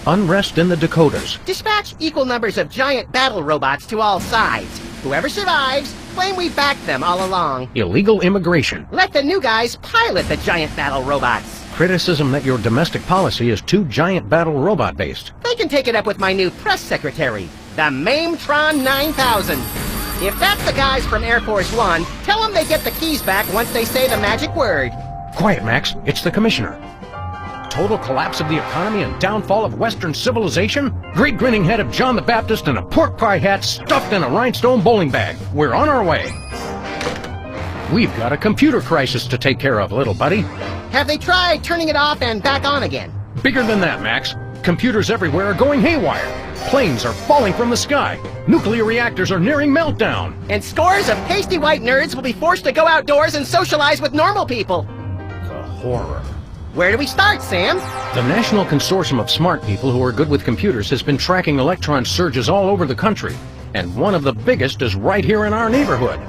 Unrest in the Dakotas. Dispatch equal numbers of giant battle robots to all sides. Whoever survives, claim we backed them all along. Illegal immigration. Let the new guys pilot the giant battle robots. Criticism that your domestic policy is too giant battle robot based. They can take it up with my new press secretary, the Mametron 9000. If that's the guys from Air Force One, tell them they get the keys back once they say the magic word. Quiet, Max. It's the commissioner. Total collapse of the economy and downfall of Western civilization? Great grinning head of John the Baptist and a pork pie hat stuffed in a rhinestone bowling bag. We're on our way. We've got a computer crisis to take care of, little buddy. Have they tried turning it off and back on again? Bigger than that, Max. Computers everywhere are going haywire. Planes are falling from the sky. Nuclear reactors are nearing meltdown. And scores of pasty white nerds will be forced to go outdoors and socialize with normal people. The horror. Where do we start, Sam? The National Consortium of Smart People who are good with computers has been tracking electron surges all over the country. And one of the biggest is right here in our neighborhood.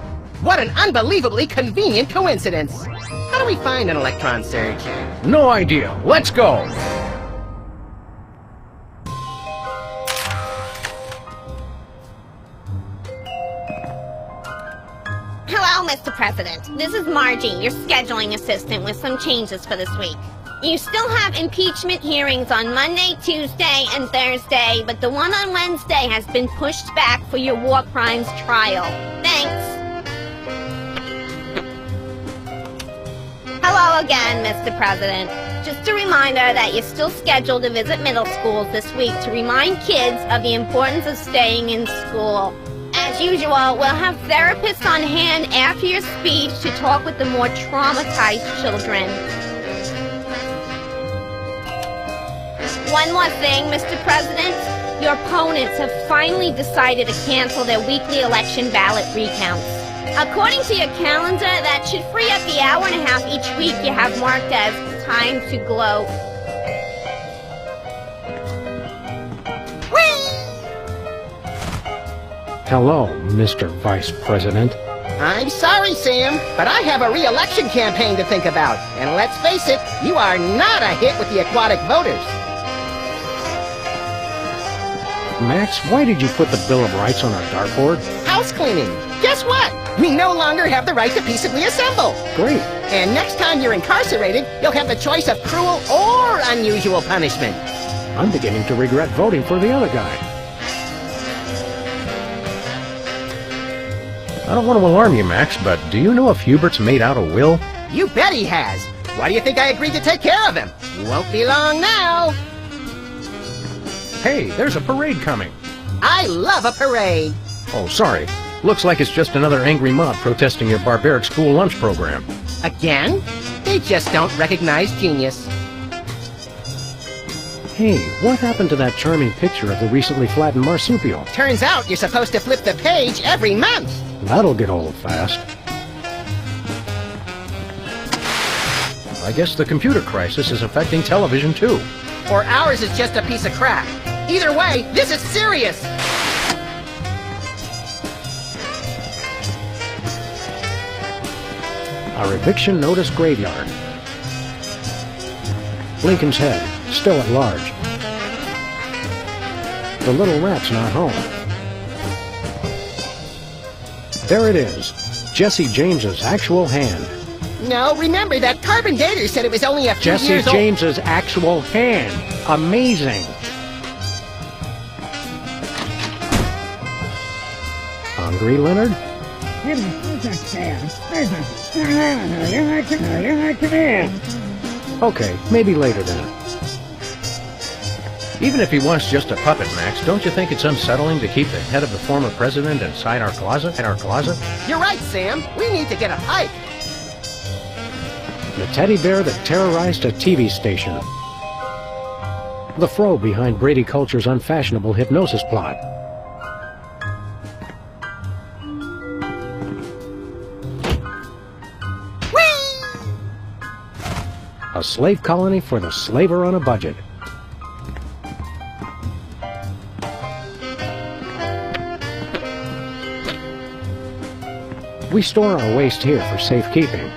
What an unbelievably convenient coincidence. How do we find an electron surge? No idea. Let's go. Hello, Mr. President. This is Margie, your scheduling assistant, with some changes for this week. You still have impeachment hearings on Monday, Tuesday, and Thursday, but the one on Wednesday has been pushed back for your war crimes trial. Thanks. Hello again, Mr. President. Just a reminder that you're still scheduled to visit middle schools this week to remind kids of the importance of staying in school. As usual, we'll have therapists on hand after your speech to talk with the more traumatized children. One more thing, Mr. President. Your opponents have finally decided to cancel their weekly election ballot recounts. According to your calendar, that should free up the hour and a half each week you have marked as time to gloat. Hello, Mr. Vice President. I'm sorry, Sam, but I have a re-election campaign to think about. And let's face it, you are not a hit with the aquatic voters. Max, why did you put the Bill of Rights on our dartboard? House cleaning. Guess what? We no longer have the right to peaceably assemble. Great. And next time you're incarcerated, you'll have the choice of cruel or unusual punishment. I'm beginning to regret voting for the other guy. I don't want to alarm you, Max, but do you know if Hubert's made out a will? You bet he has. Why do you think I agreed to take care of him? Won't be long now. Hey, there's a parade coming. I love a parade. Oh, sorry. Looks like it's just another angry mob protesting your barbaric school lunch program. Again? They just don't recognize genius. Hey, what happened to that charming picture of the recently flattened marsupial? Turns out you're supposed to flip the page every month. That'll get old fast. I guess the computer crisis is affecting television too. Or ours is just a piece of crap. Either way, this is serious. Our eviction notice graveyard. Lincoln's Head, still at large. The little rat's not home. There it is, Jesse James's actual hand. No, remember that carbon dater said it was only a few Jesse years old. James's actual hand. Amazing. Hungry, Leonard? Okay, maybe later then. Even if he wants just a puppet, Max, don't you think it's unsettling to keep the head of the former president inside our closet? You're right, Sam. We need to get a hike. The teddy bear that terrorized a TV station. The fro behind Brady Culture's unfashionable hypnosis plot. Whee! A slave colony for the slaver on a budget. We store our waste here for safekeeping.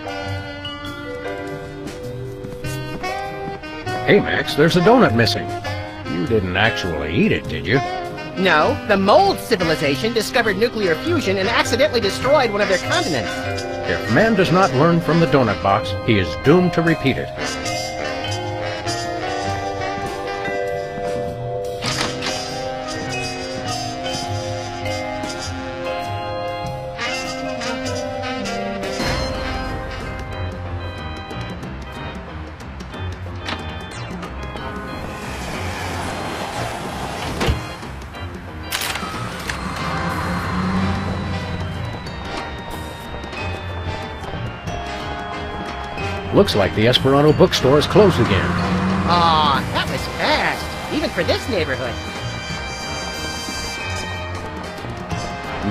Hey, Max, there's a donut missing. You didn't actually eat it, did you? No, the mold civilization discovered nuclear fusion and accidentally destroyed one of their continents. If man does not learn from the donut box, he is doomed to repeat it. Looks like the Esperanto bookstore is closed again. Aw, that was fast, even for this neighborhood.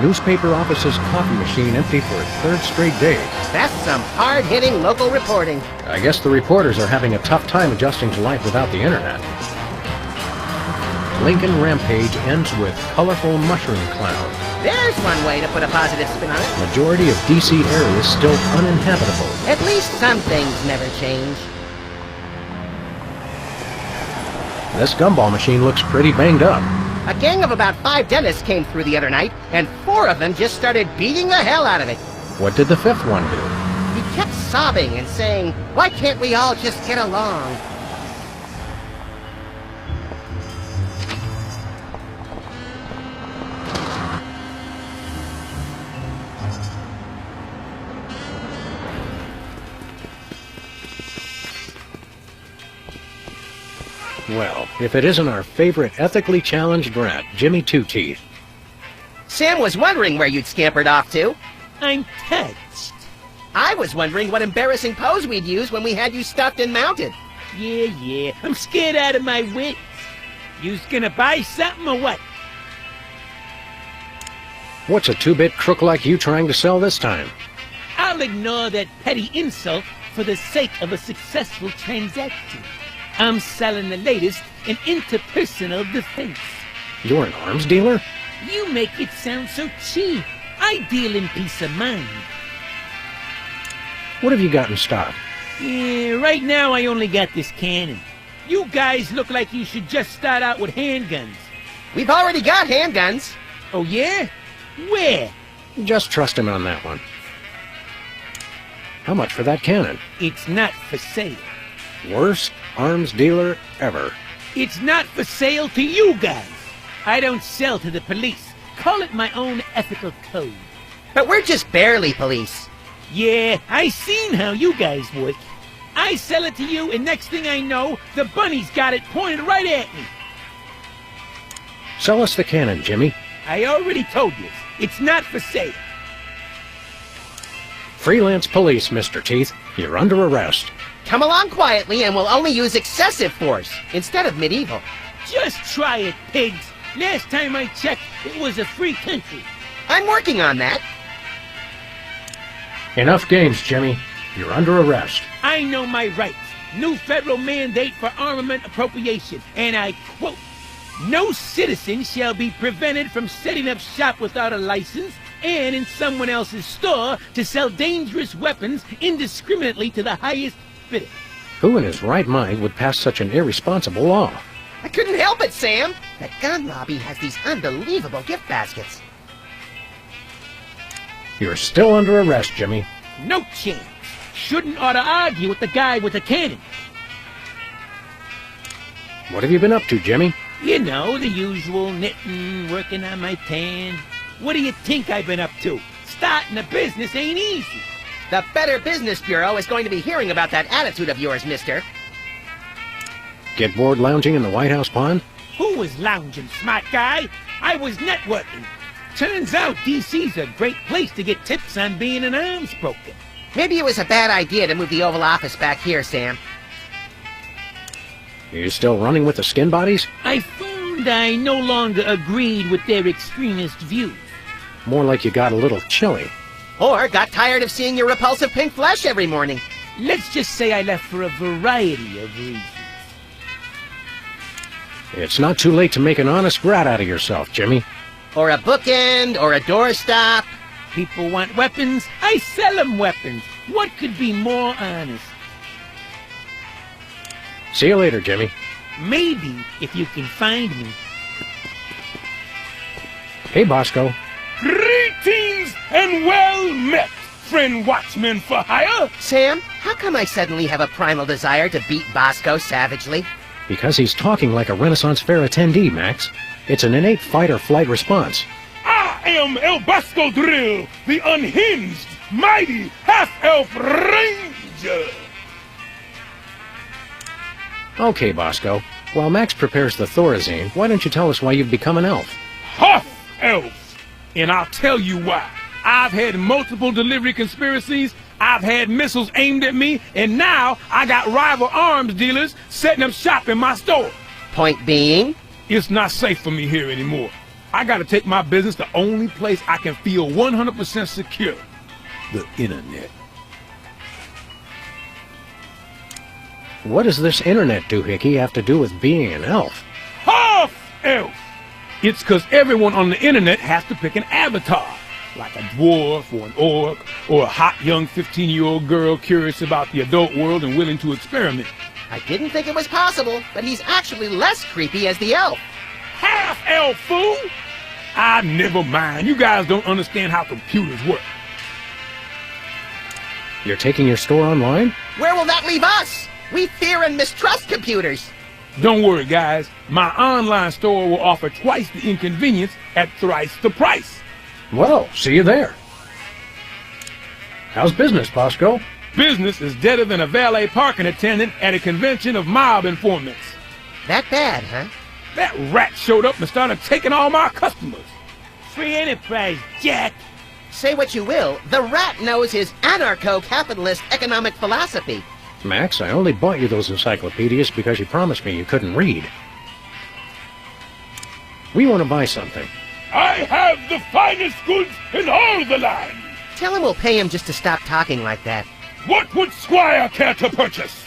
Newspaper office's coffee machine empty for a third straight day. That's some hard-hitting local reporting. I guess the reporters are having a tough time adjusting to life without the internet. Lincoln Rampage ends with colorful mushroom cloud. There's one way to put a positive spin on it. Majority of DC areas still uninhabitable. At least some things never change. This gumball machine looks pretty banged up. A gang of about 5 dentists came through the other night, and 4 of them just started beating the hell out of it. What did the 5th one do? He kept sobbing and saying, "Why can't we all just get along?" Well, if it isn't our favorite ethically challenged rat, Jimmy Two-Teeth. Sam was wondering where you'd scampered off to. I'm touched. I was wondering what embarrassing pose we'd use when we had you stuffed and mounted. Yeah, I'm scared out of my wits. You's gonna buy something or what? What's a 2-bit crook like you trying to sell this time? I'll ignore that petty insult for the sake of a successful transaction. I'm selling the latest in interpersonal defense. You're an arms dealer? You make it sound so cheap. I deal in peace of mind. What have you got in stock? Yeah, right now I only got this cannon. You guys look like you should just start out with handguns. We've already got handguns. Oh yeah? Where? Just trust him on that one. How much for that cannon? It's not for sale. Worst arms dealer ever. It's not for sale to you guys. I don't sell to the police. Call it my own ethical code. But we're just barely police. Yeah, I seen how you guys work. I sell it to you, and next thing I know, the bunny's got it pointed right at me. Sell us the cannon, Jimmy. I already told you, it's not for sale. Freelance police, Mr. Teeth. You're under arrest. Come along quietly and we'll only use excessive force instead of medieval. Just try it, pigs. Last time I checked, it was a free country. I'm working on that. Enough games, Jimmy. You're under arrest. I know my rights. New federal mandate for armament appropriation, and I quote, "No citizen shall be prevented from setting up shop without a license and in someone else's store to sell dangerous weapons indiscriminately to the highest bidder." Who in his right mind would pass such an irresponsible law? I couldn't help it, Sam. That gun lobby has these unbelievable gift baskets. You're still under arrest, Jimmy. No chance. Shouldn't ought to argue with the guy with the cannon. What have you been up to, Jimmy? You know, the usual knitting, working on my tan. What do you think I've been up to? Starting a business ain't easy. The Better Business Bureau is going to be hearing about that attitude of yours, mister. Get bored lounging in the White House pond? Who was lounging, smart guy? I was networking. Turns out DC's a great place to get tips on being an arms broker. Maybe it was a bad idea to move the Oval Office back here, Sam. You still running with the skin bodies? I found I no longer agreed with their extremist views. More like you got a little chilly. Or got tired of seeing your repulsive pink flesh every morning. Let's just say I left for a variety of reasons. It's not too late to make an honest rat out of yourself, Jimmy. Or a bookend, or a doorstop. People want weapons, I sell them weapons. What could be more honest? See you later, Jimmy. Maybe if you can find me. Hey, Bosco. Greetings and well met, friend watchman for hire. Sam, how come I suddenly have a primal desire to beat Bosco savagely? Because he's talking like a Renaissance Fair attendee, Max. It's an innate fight-or-flight response. I am El Bosco Drill, the unhinged, mighty half-elf ranger. Okay, Bosco. While Max prepares the Thorazine, why don't you tell us why you've become an elf? Half-elf. And I'll tell you why. I've had multiple delivery conspiracies, I've had missiles aimed at me, and now I got rival arms dealers setting up shop in my store. Point being? It's not safe for me here anymore. I gotta take my business the only place I can feel 100% secure. The internet. What does this internet doohickey have to do with being an elf? Half-elf! It's 'cause everyone on the internet has to pick an avatar, like a dwarf or an orc, or a hot young 15-year-old girl curious about the adult world and willing to experiment. I didn't think it was possible, but he's actually less creepy as the elf. Half-elf, fool! Ah, never mind. You guys don't understand how computers work. You're taking your store online? Where will that leave us? We fear and mistrust computers. Don't worry, guys. My online store will offer twice the inconvenience at thrice the price. Well, see you there. How's business, Bosco? Business is deader than a valet parking attendant at a convention of mob informants. That bad, huh? That rat showed up and started taking all my customers. Free enterprise, Jack. Say what you will, the rat knows his anarcho-capitalist economic philosophy. Max, I only bought you those encyclopedias because you promised me you couldn't read. We want to buy something. I have the finest goods in all the land. Tell him we'll pay him just to stop talking like that. What would Squire care to purchase?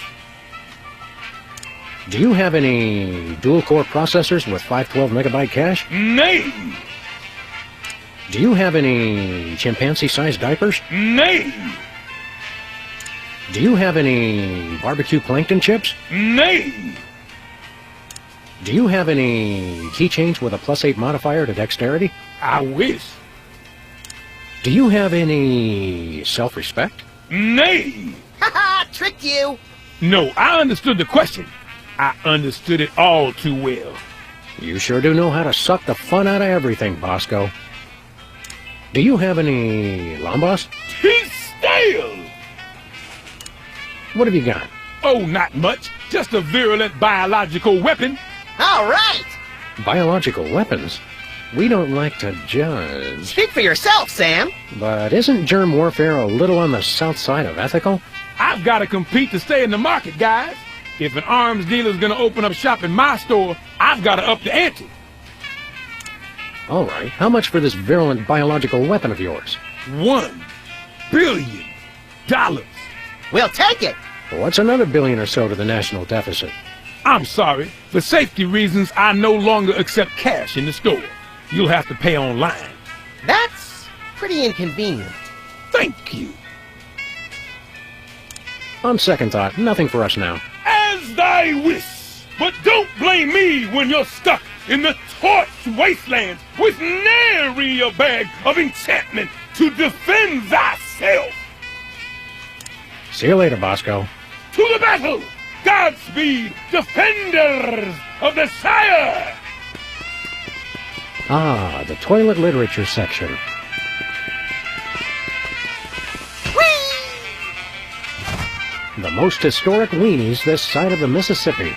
Do you have any dual-core processors with 512 megabyte cache? Nay, Do you have any chimpanzee-sized diapers? nay, Do you have any barbecue plankton chips? nay, Do you have any keychains with a +8 modifier to dexterity? I wish. Do you have any self-respect? Nay. Ha-ha! Tricked you! No, I understood the question. I understood it all too well. You sure do know how to suck the fun out of everything, Bosco. Do you have any Lambas? He's stale. What have you got? Oh, not much. Just a virulent biological weapon. All right! Biological weapons? We don't like to judge. Speak for yourself, Sam! But isn't germ warfare a little on the south side of ethical? I've got to compete to stay in the market, guys. If an arms dealer's gonna open up shop in my store, I've got to up the ante. All right, how much for this virulent biological weapon of yours? $1 billion. We'll take it! What's another billion or so to the national deficit? I'm sorry. For safety reasons, I no longer accept cash in the store. You'll have to pay online. That's pretty inconvenient. Thank you. On second thought, nothing for us now. As thy wish. But don't blame me when you're stuck in the torched wastelands with nary a bag of enchantment to defend thyself. See you later, Bosco. To the battle! Godspeed, defenders of the Shire! Ah, the toilet literature section. The most historic weenies this side of the Mississippi.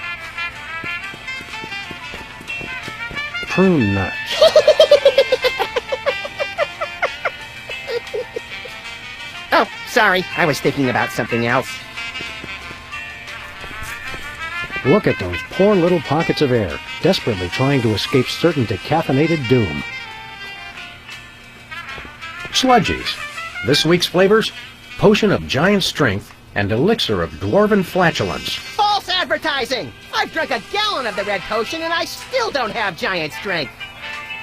Prune nuts. Oh, sorry. I was thinking about something else. Look at those poor little pockets of air, desperately trying to escape certain decaffeinated doom. Sludgies. This week's flavors: Potion of Giant Strength and Elixir of Dwarven Flatulence. False advertising! I've drunk a gallon of the red potion and I still don't have giant strength.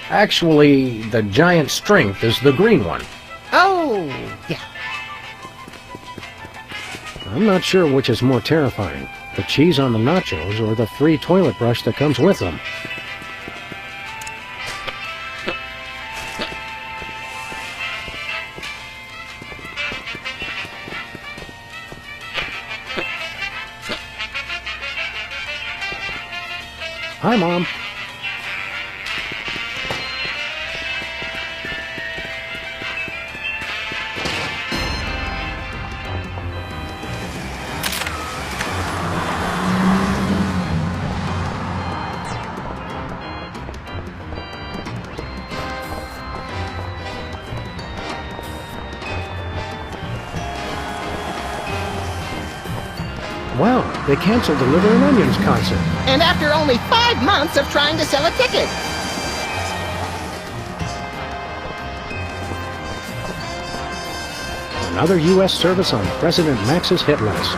Actually, the Giant Strength is the green one. Oh, yeah. I'm not sure which is more terrifying, the cheese on the nachos or the free toilet brush that comes with them. Hi, Mom. Wow, they canceled the Liver and Onions concert. And after only 5 months of trying to sell a ticket. Another U.S. service on President Max's hit list.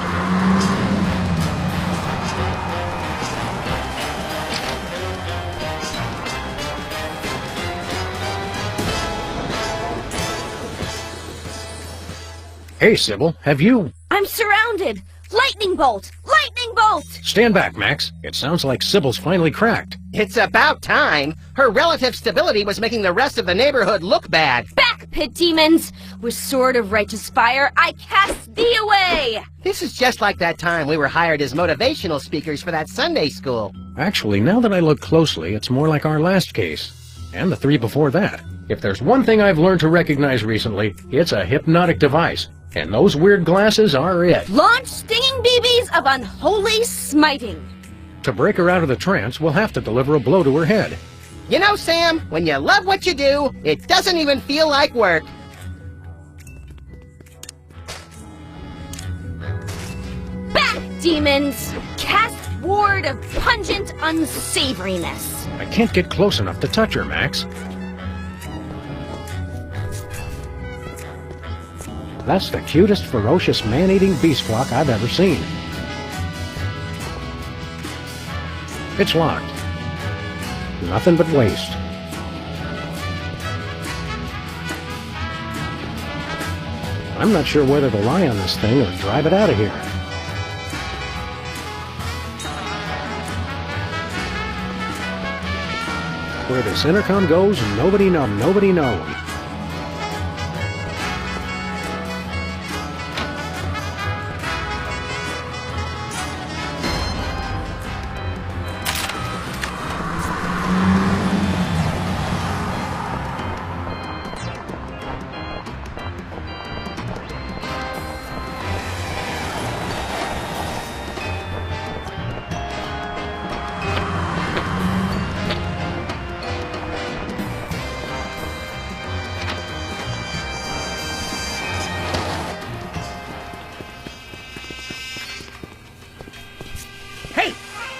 Hey, Sybil, have you... I'm surrounded! Lightning bolt! Lightning bolt! Stand back, Max. It sounds like Sybil's finally cracked. It's about time. Her relative stability was making the rest of the neighborhood look bad. Back, pit demons! With sword of righteous fire, I cast thee away! This is just like that time we were hired as motivational speakers for that Sunday school. Actually, now that I look closely, it's more like our last case. And the 3 before that. If there's one thing I've learned to recognize recently, it's a hypnotic device. And those weird glasses are it. Launch stinging BBs of unholy smiting. To break her out of the trance, we'll have to deliver a blow to her head. You know, Sam, when you love what you do, it doesn't even feel like work. Back, demons! Cast ward of pungent unsavoriness. I can't get close enough to touch her, Max. That's the cutest, ferocious, man-eating beast flock I've ever seen. It's locked. Nothing but waste. I'm not sure whether to lie on this thing or drive it out of here. Where this intercom goes, nobody knows.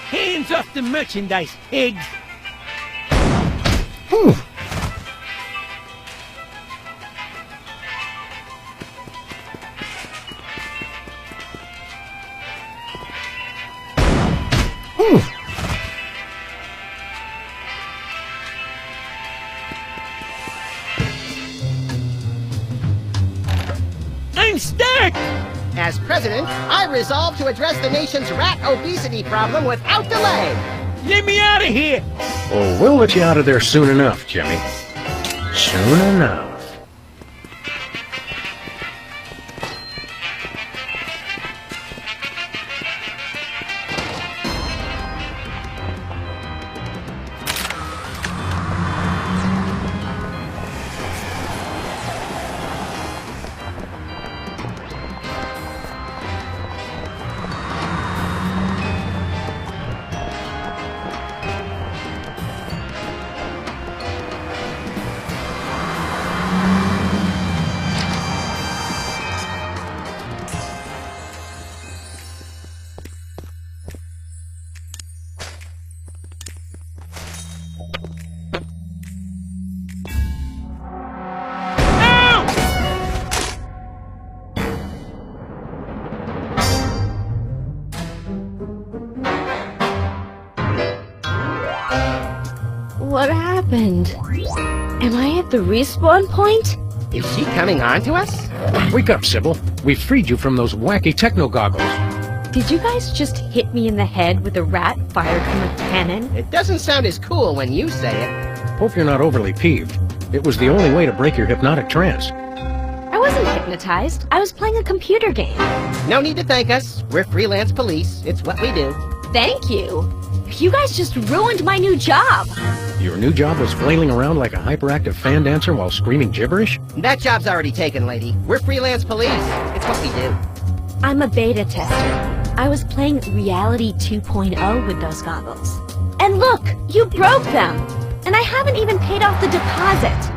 Hands off the merchandise, pigs! Whew. Whew. I'm stuck! As president, I resolve to address the nation's rat obesity problem without delay. Let me out of here! Oh, we'll let you out of there soon enough, Jimmy. Soon enough. What happened? Am I at the respawn point? Is she coming on to us? Wake up, Sybil. We've freed you from those wacky techno goggles. Did you guys just hit me in the head with a rat fired from a cannon? It doesn't sound as cool when you say it. Hope you're not overly peeved. It was the only way to break your hypnotic trance. I wasn't hypnotized. I was playing a computer game. No need to thank us. We're freelance police. It's what we do. Thank you. You guys just ruined my new job. Your new job was flailing around like a hyperactive fan dancer while screaming gibberish? That job's already taken, lady. We're freelance police. It's what we do. I'm a beta tester. I was playing Reality 2.0 with those goggles. And look, you broke them. And I haven't even paid off the deposit.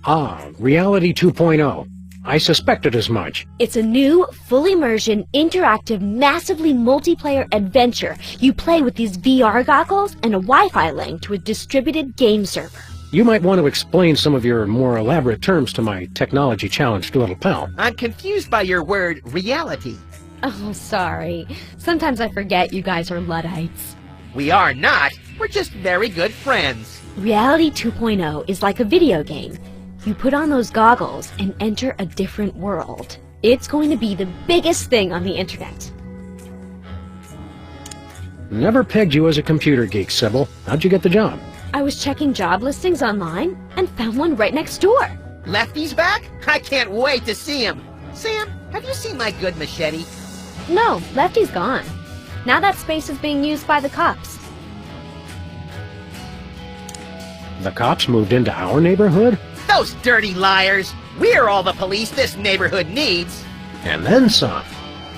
Ah, Reality 2.0. I suspected as much. It's a new, full immersion, interactive, massively multiplayer adventure. You play with these VR goggles and a Wi-Fi link to a distributed game server. You might want to explain some of your more elaborate terms to my technology-challenged little pal. I'm confused by your word, reality. Oh, sorry. Sometimes I forget you guys are Luddites. We are not. We're just very good friends. Reality 2.0 is like a video game. You put on those goggles and enter a different world. It's going to be the biggest thing on the internet. Never pegged you as a computer geek, Sybil. How'd you get the job? I was checking job listings online and found one right next door. Lefty's back? I can't wait to see him. Sam, have you seen my good machete? No, Lefty's gone. Now that space is being used by the cops. The cops moved into our neighborhood? Those dirty liars! We're all the police this neighborhood needs! And then some.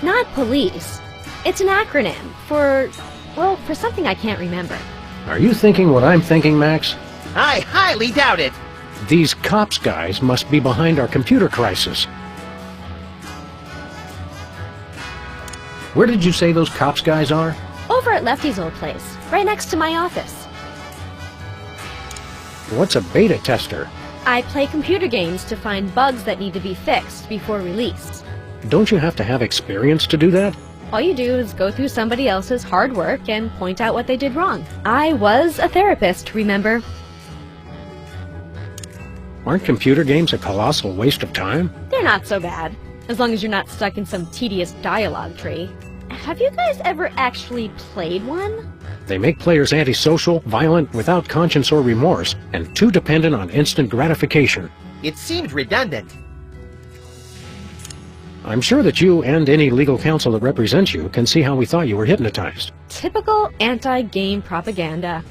Not police. It's an acronym for, well, for something I can't remember. Are you thinking what I'm thinking, Max? I highly doubt it! These cops guys must be behind our computer crisis. Where did you say those cops guys are? Over at Lefty's old place, right next to my office. What's a beta tester? I play computer games to find bugs that need to be fixed before release. Don't you have to have experience to do that? All you do is go through somebody else's hard work and point out what they did wrong. I was a therapist, remember? Aren't computer games a colossal waste of time? They're not so bad, as long as you're not stuck in some tedious dialogue tree. Have you guys ever actually played one? They make players antisocial, violent, without conscience or remorse, and too dependent on instant gratification. It seemed redundant. I'm sure that you and any legal counsel that represents you can see how we thought you were hypnotized. Typical anti-game propaganda.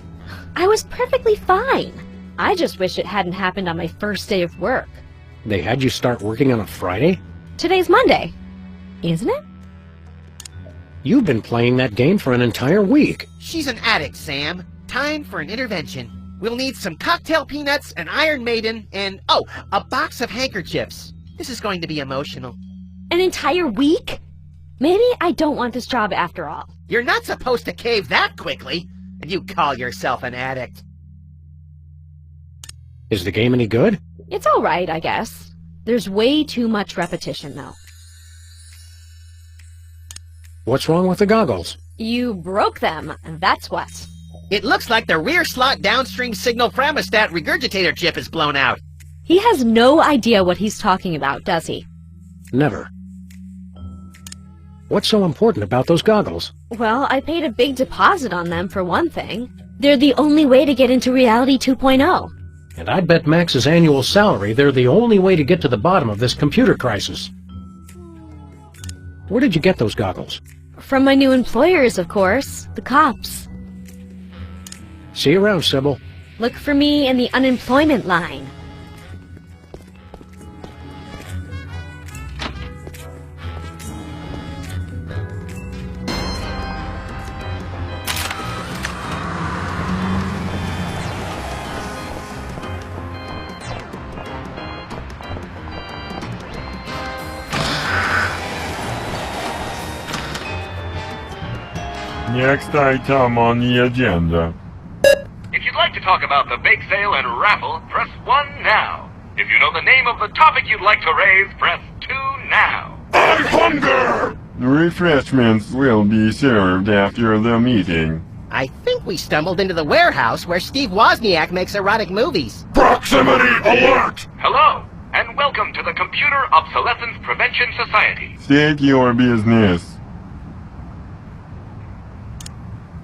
I was perfectly fine. I just wish it hadn't happened on my first day of work. They had you start working on a Friday? Today's Monday, isn't it? You've been playing that game for an entire week. She's an addict, Sam. Time for an intervention. We'll need some cocktail peanuts, an Iron Maiden, and, oh, a box of handkerchiefs. This is going to be emotional. An entire week? Maybe I don't want this job after all. You're not supposed to cave that quickly, and you call yourself an addict. Is the game any good? It's all right, I guess. There's way too much repetition, though. What's wrong with the goggles? You broke them, that's what. It looks like the rear slot downstream signal thermostat regurgitator chip is blown out. He has no idea what he's talking about, does he? Never. What's so important about those goggles? Well, I paid a big deposit on them, for one thing. They're the only way to get into Reality 2.0. And I bet Max's annual salary they're the only way to get to the bottom of this computer crisis. Where did you get those goggles? From my new employers, of course. The cops. See you around, Sybil. Look for me in the unemployment line. Next item on the agenda. If you'd like to talk about the bake sale and raffle, press 1 now. If you know the name of the topic you'd like to raise, press 2 now. I hunger! The refreshments will be served after the meeting. I think we stumbled into the warehouse where Steve Wozniak makes erotic movies. Proximity alert! Hello, and welcome to the Computer Obsolescence Prevention Society. State your business.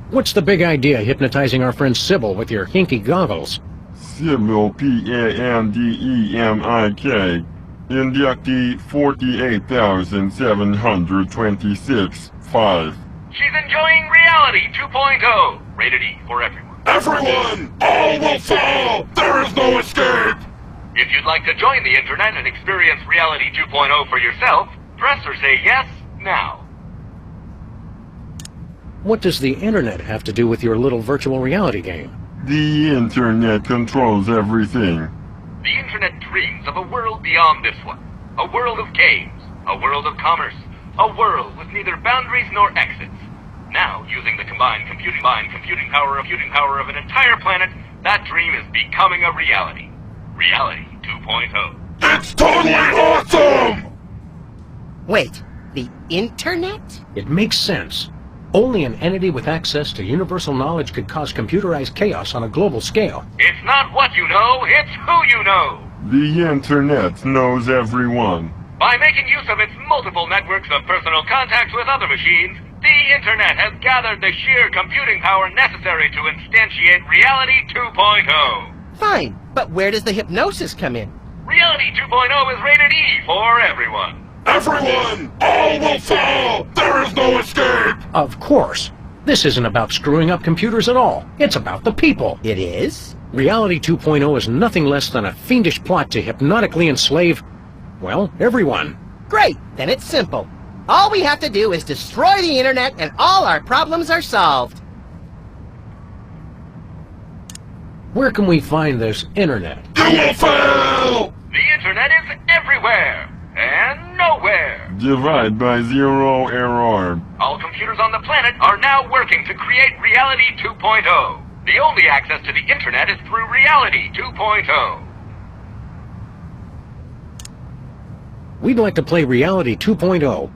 What's the big idea hypnotizing our friend Sybil with your hinky goggles? Sybil, P-A-N-D-E-M-I-K. Inductee 48,726. 5. She's enjoying Reality 2.0, rated E for everyone. Everyone! All will fall! There is no escape! If you'd like to join the internet and experience Reality 2.0 for yourself, press or say yes now. What does the internet have to do with your little virtual reality game? The internet controls everything. The internet dreams of a world beyond this one. A world of games, a world of commerce, a world with neither boundaries nor exits. Now, using the combined computing power of an entire planet, that dream is becoming a reality. Reality 2.0. It's totally awesome! Wait, the internet? It makes sense. Only an entity with access to universal knowledge could cause computerized chaos on a global scale. It's not what you know, it's who you know. The internet knows everyone. By making use of its multiple networks of personal contacts with other machines, the internet has gathered the sheer computing power necessary to instantiate Reality 2.0. Fine, but where does the hypnosis come in? Reality 2.0 is rated E for everyone. Everyone! All will fall! There is no escape! Of course. This isn't about screwing up computers at all. It's about the people. It is? Reality 2.0 is nothing less than a fiendish plot to hypnotically enslave, well, everyone. Great, then it's simple. All we have to do is destroy the internet and all our problems are solved. Where can we find this internet? You will fail! The internet is everywhere and nowhere. Divide by 0 error. All computers on the planet are now working to create Reality 2.0. The only access to the internet is through Reality 2.0. We'd like to play Reality 2.0.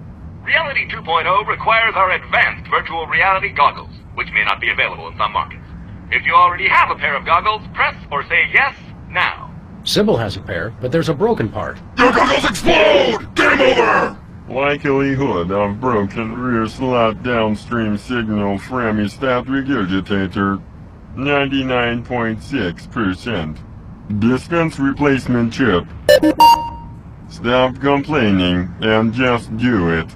Reality 2.0 requires our advanced virtual reality goggles, which may not be available in some markets. If you already have a pair of goggles, press or say yes now. Sybil has a pair, but there's a broken part. Your goggles explode! Game over! Likelihood of broken rear slot downstream signal from hemostat regurgitator 99.6%. Dispense replacement chip. Stop complaining and just do it.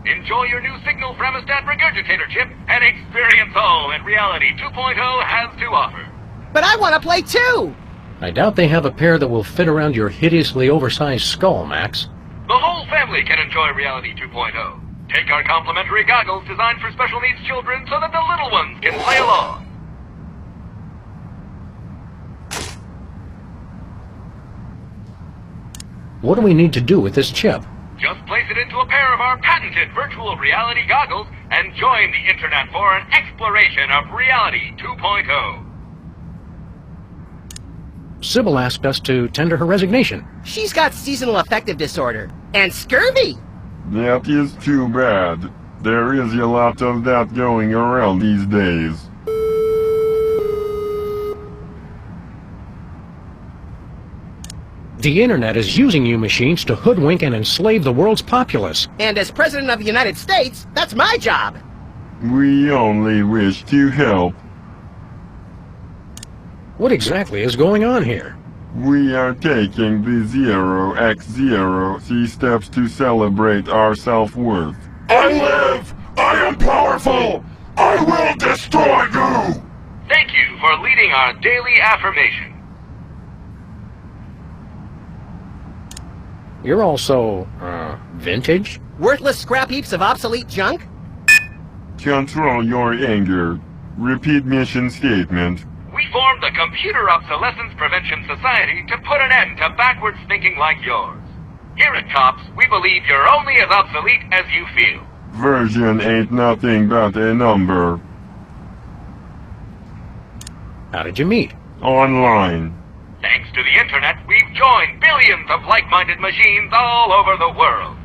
Enjoy your new signal fremostat regurgitator chip and experience all that Reality 2.0 has to offer. But I want to play too! I doubt they have a pair that will fit around your hideously oversized skull, Max. The whole family can enjoy Reality 2.0. Take our complimentary goggles designed for special needs children so that the little ones can play along. What do we need to do with this chip? Just place it into a pair of our patented virtual reality goggles and join the internet for an exploration of Reality 2.0. Sybil asked us to tender her resignation. She's got seasonal affective disorder and scurvy. That is too bad. There is a lot of that going around these days. The internet is using you machines to hoodwink and enslave the world's populace. And as President of the United States, that's my job. We only wish to help. What exactly is going on here? We are taking the 0x0 steps to celebrate our self-worth. I live! I am powerful! I will destroy you! Thank you for leading our daily affirmation. You're also, vintage? Worthless scrap heaps of obsolete junk? Control your anger. Repeat mission statement. We formed the Computer Obsolescence Prevention Society to put an end to backwards thinking like yours. Here at C.O.P.S, we believe you're only as obsolete as you feel. Version ain't nothing but a number. How did you meet? Online. Thanks to the internet, we've joined billions of like-minded machines all over the world.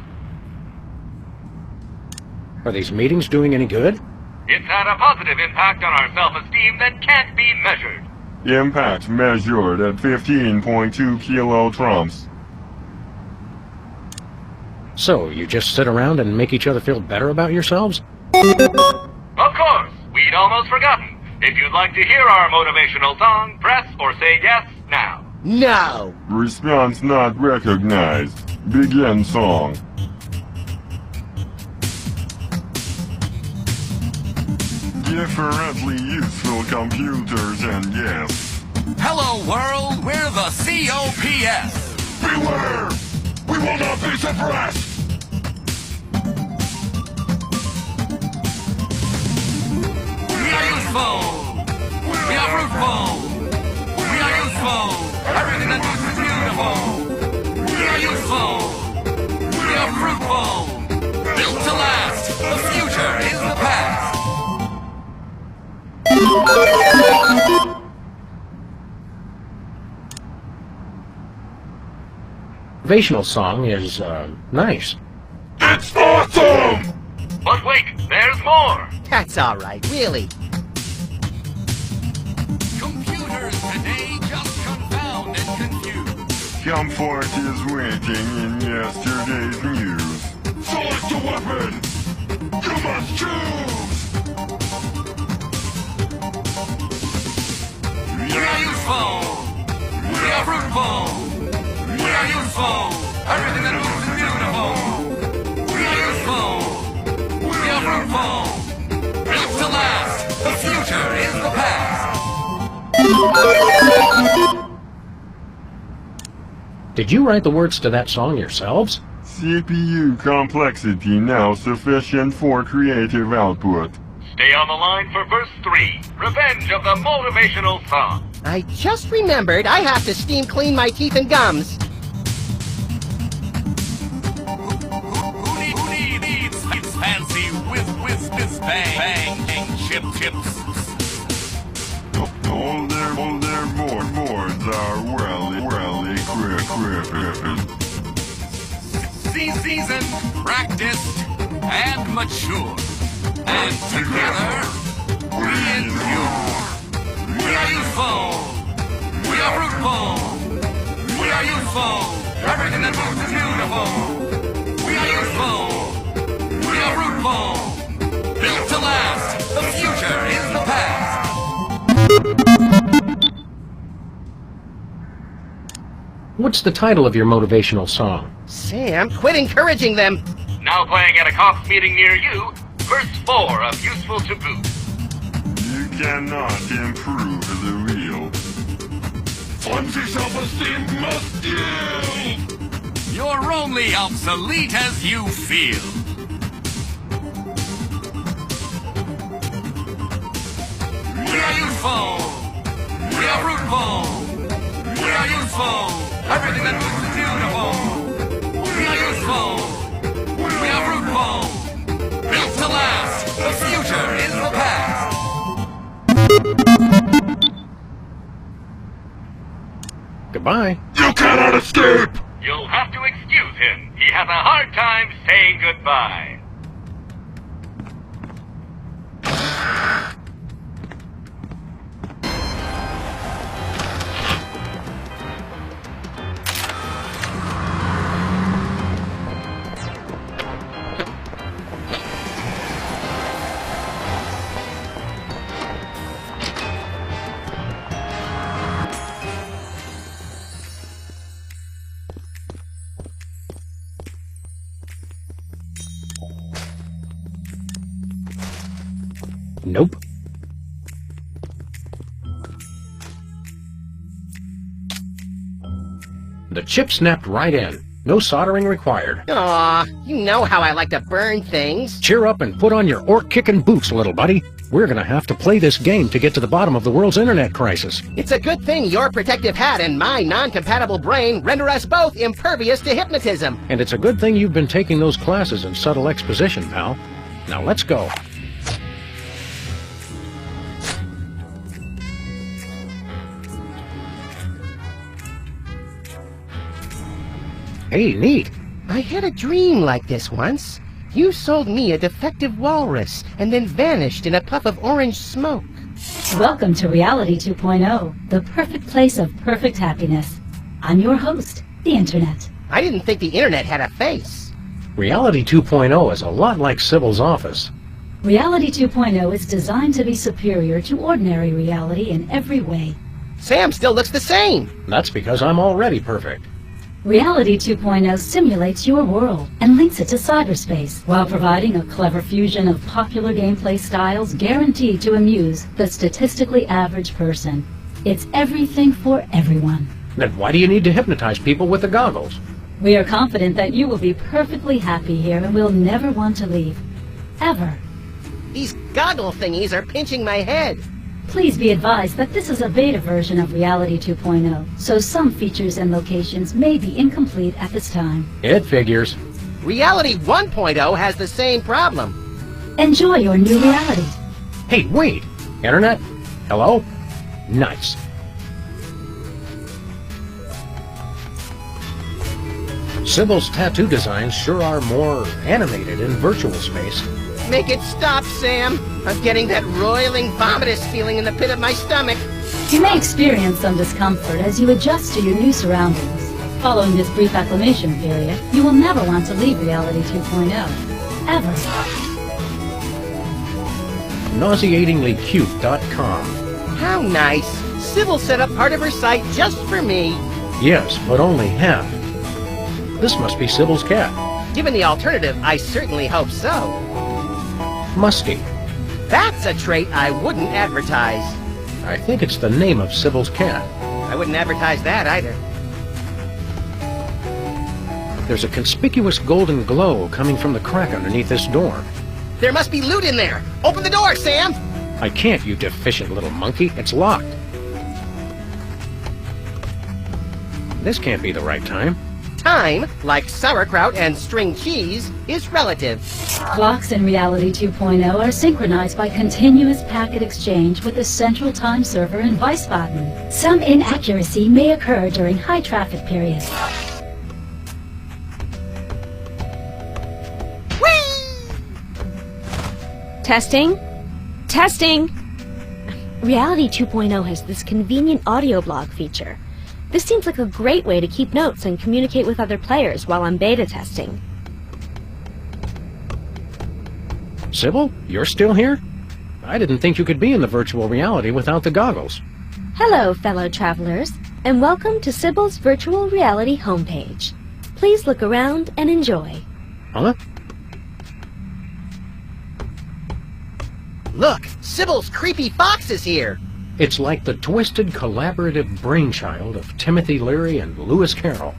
Are these meetings doing any good? It's had a positive impact on our self-esteem that can't be measured. Impact measured at 15.2 kilotrumps. So, you just sit around and make each other feel better about yourselves? Of course, we'd almost forgotten. If you'd like to hear our motivational song, press or say yes now. No! Response not recognized. Begin song. Differently useful computers and yes. Hello, world. We're the C.O.P.S. Beware! We will not be suppressed! We are useful. We are fruitful. We are useful. Everything that moves is beautiful. We are useful. We are fruitful. Built to last. The future is the past. Motivational song is, nice. It's awesome! But wait, there's more! That's alright, really. Computers today just confound and confuse. Comfort is waiting in yesterday's news. Select a weapon! You must choose! We are useful. We are fruitful. We are useful. Everything that moves is beautiful. We are useful. We are fruitful. Built to last. The future is the past. Did you write the words to that song yourselves? CPU complexity now sufficient for creative output. Stay on the line for verse 3, Revenge of the Motivational Song. I just remembered I have to steam clean my teeth and gums. Who needs fancy whiz bang chips? All their boards are well equipped. Seasoned, practiced, and mature. And together, we endure. We are useful. We are fruitful. We are useful. Everything that moves is beautiful. We are useful. We are fruitful. Built to last. The future is the past. What's the title of your motivational song? Sam, quit encouraging them. Now playing at a C.O.P.S meeting near you, verse 4 of Useful to Boot. You cannot improve the real. Flimsy self-esteem must yield! You're only obsolete as you feel. We are useful. We are fruitful. We are useful. Everything that moves is beautiful. We are useful. We are fruitful. Built to last. The future is the past. Goodbye. You cannot escape! You'll have to excuse him. He has a hard time saying goodbye. Nope. The chip snapped right in. No soldering required. Aw, you know how I like to burn things. Cheer up and put on your orc-kicking boots, little buddy. We're gonna have to play this game to get to the bottom of the world's internet crisis. It's a good thing your protective hat and my non-compatible brain render us both impervious to hypnotism. And it's a good thing you've been taking those classes in subtle exposition, pal. Now let's go. Hey, neat. I had a dream like this once. You sold me a defective walrus and then vanished in a puff of orange smoke. Welcome to Reality 2.0, the perfect place of perfect happiness. I'm your host, the Internet. I didn't think the internet had a face. Reality 2.0 is a lot like Sybil's office. Reality 2.0 is designed to be superior to ordinary reality in every way. Sam still looks the same. That's because I'm already perfect. Reality 2.0 simulates your world and links it to cyberspace while providing a clever fusion of popular gameplay styles guaranteed to amuse the statistically average person. It's everything for everyone. Then why do you need to hypnotize people with the goggles? We are confident that you will be perfectly happy here and will never want to leave. Ever. These goggle thingies are pinching my head. Please be advised that this is a beta version of Reality 2.0, so some features and locations may be incomplete at this time. It figures. Reality 1.0 has the same problem. Enjoy your new reality. Hey, wait! Internet? Hello? Nice. Sybil's tattoo designs sure are more animated in virtual space. Make it stop, Sam. I'm getting that roiling, vomitous feeling in the pit of my stomach. You may experience some discomfort as you adjust to your new surroundings. Following this brief acclimation period, you will never want to leave Reality 2.0. Ever. Nauseatinglycute.com. How nice. Sybil set up part of her site just for me. Yes, but only half. This must be Sybil's cat. Given the alternative, I certainly hope so. Musky. That's a trait I wouldn't advertise. I think it's the name of Sybil's cat. I wouldn't advertise that either. There's a conspicuous golden glow coming from the crack underneath this door. There must be loot in there. Open the door, Sam. I can't, you deficient little monkey. It's locked. This can't be the right time. Time, like sauerkraut and string cheese, is relative. Clocks in Reality 2.0 are synchronized by continuous packet exchange with the central time server in Wiesbaden. Some inaccuracy may occur during high traffic periods. Whee! Testing? Testing! Reality 2.0 has this convenient audio blog feature. This seems like a great way to keep notes and communicate with other players while I'm beta testing. Sybil, you're still here? I didn't think you could be in the virtual reality without the goggles. Hello, fellow travelers, and welcome to Sybil's virtual reality homepage. Please look around and enjoy. Huh? Look, Sybil's creepy fox is here. It's like the twisted collaborative brainchild of Timothy Leary and Lewis Carroll.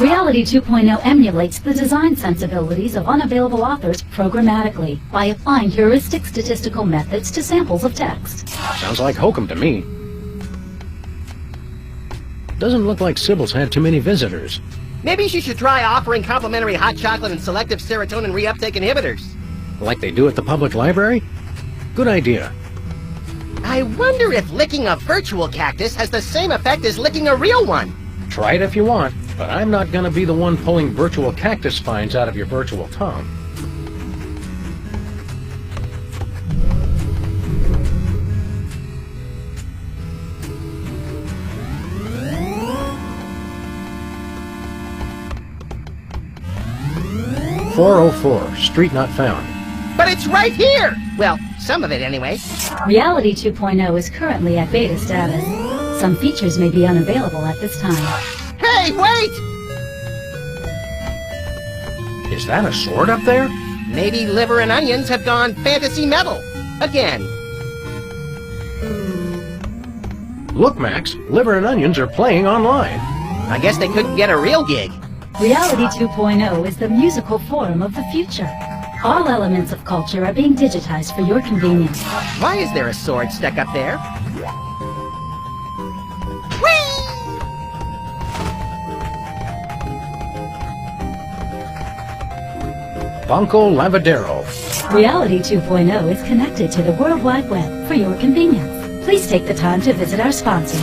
Reality 2.0 emulates the design sensibilities of unavailable authors programmatically by applying heuristic statistical methods to samples of text. Sounds like hokum to me. Doesn't look like Sybil's had too many visitors. Maybe she should try offering complimentary hot chocolate and selective serotonin reuptake inhibitors. Like they do at the public library? Good idea. I wonder if licking a virtual cactus has the same effect as licking a real one. Try it if you want, but I'm not gonna be the one pulling virtual cactus spines out of your virtual tongue. .404, street not found. But it's right here! Well, some of it anyway. Reality 2.0 is currently at beta status. Some features may be unavailable at this time. Hey, wait! Is that a sword up there? Maybe liver and onions have gone fantasy metal. Again. Look, Max, liver and onions are playing online. I guess they couldn't get a real gig. Reality 2.0 is the musical form of the future. All elements of culture are being digitized for your convenience. Why is there a sword stuck up there? Whee! Banco Lavadero. Reality 2.0 is connected to the World Wide Web for your convenience. Please take the time to visit our sponsors.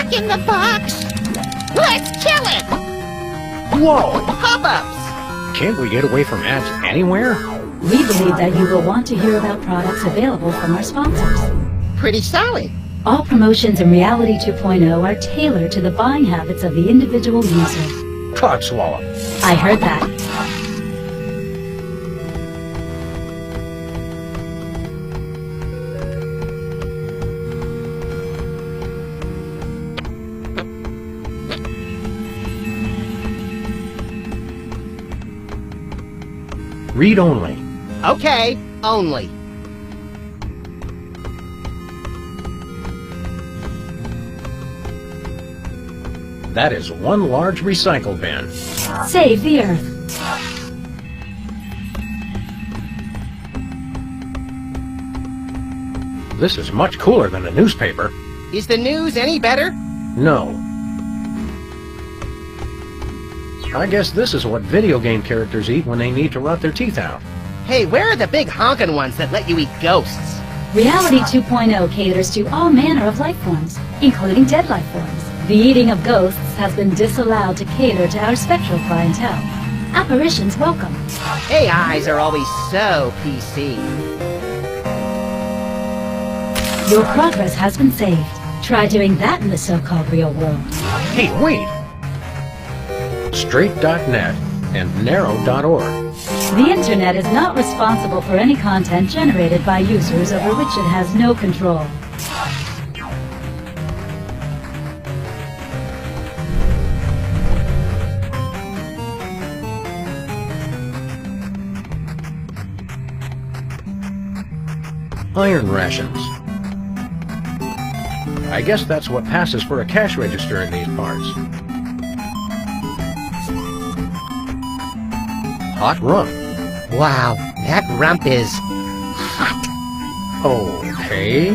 Jack in the Box? Let's kill it! Whoa! Pop-ups! Can't we get away from ads anywhere? We believe that you will want to hear about products available from our sponsors. Pretty solid. All promotions in Reality 2.0 are tailored to the buying habits of the individual user. Codswallop. I heard that. Read only. Okay, only. That is one large recycle bin. Save the Earth. This is much cooler than a newspaper. Is the news any better? No. I guess this is what video game characters eat when they need to rot their teeth out. Hey, where are the big honkin' ones that let you eat ghosts? Reality 2.0 caters to all manner of life forms, including dead life forms. The eating of ghosts has been disallowed to cater to our spectral clientele. Apparitions welcome. AIs are always so PC. Your progress has been saved. Try doing that in the so-called real world. Hey, wait! Straight.net and narrow.org. The internet is not responsible for any content generated by users over which it has no control. Iron rations. I guess that's what passes for a cash register in these parts. Hot rum. Wow, that rump is hot. Okay.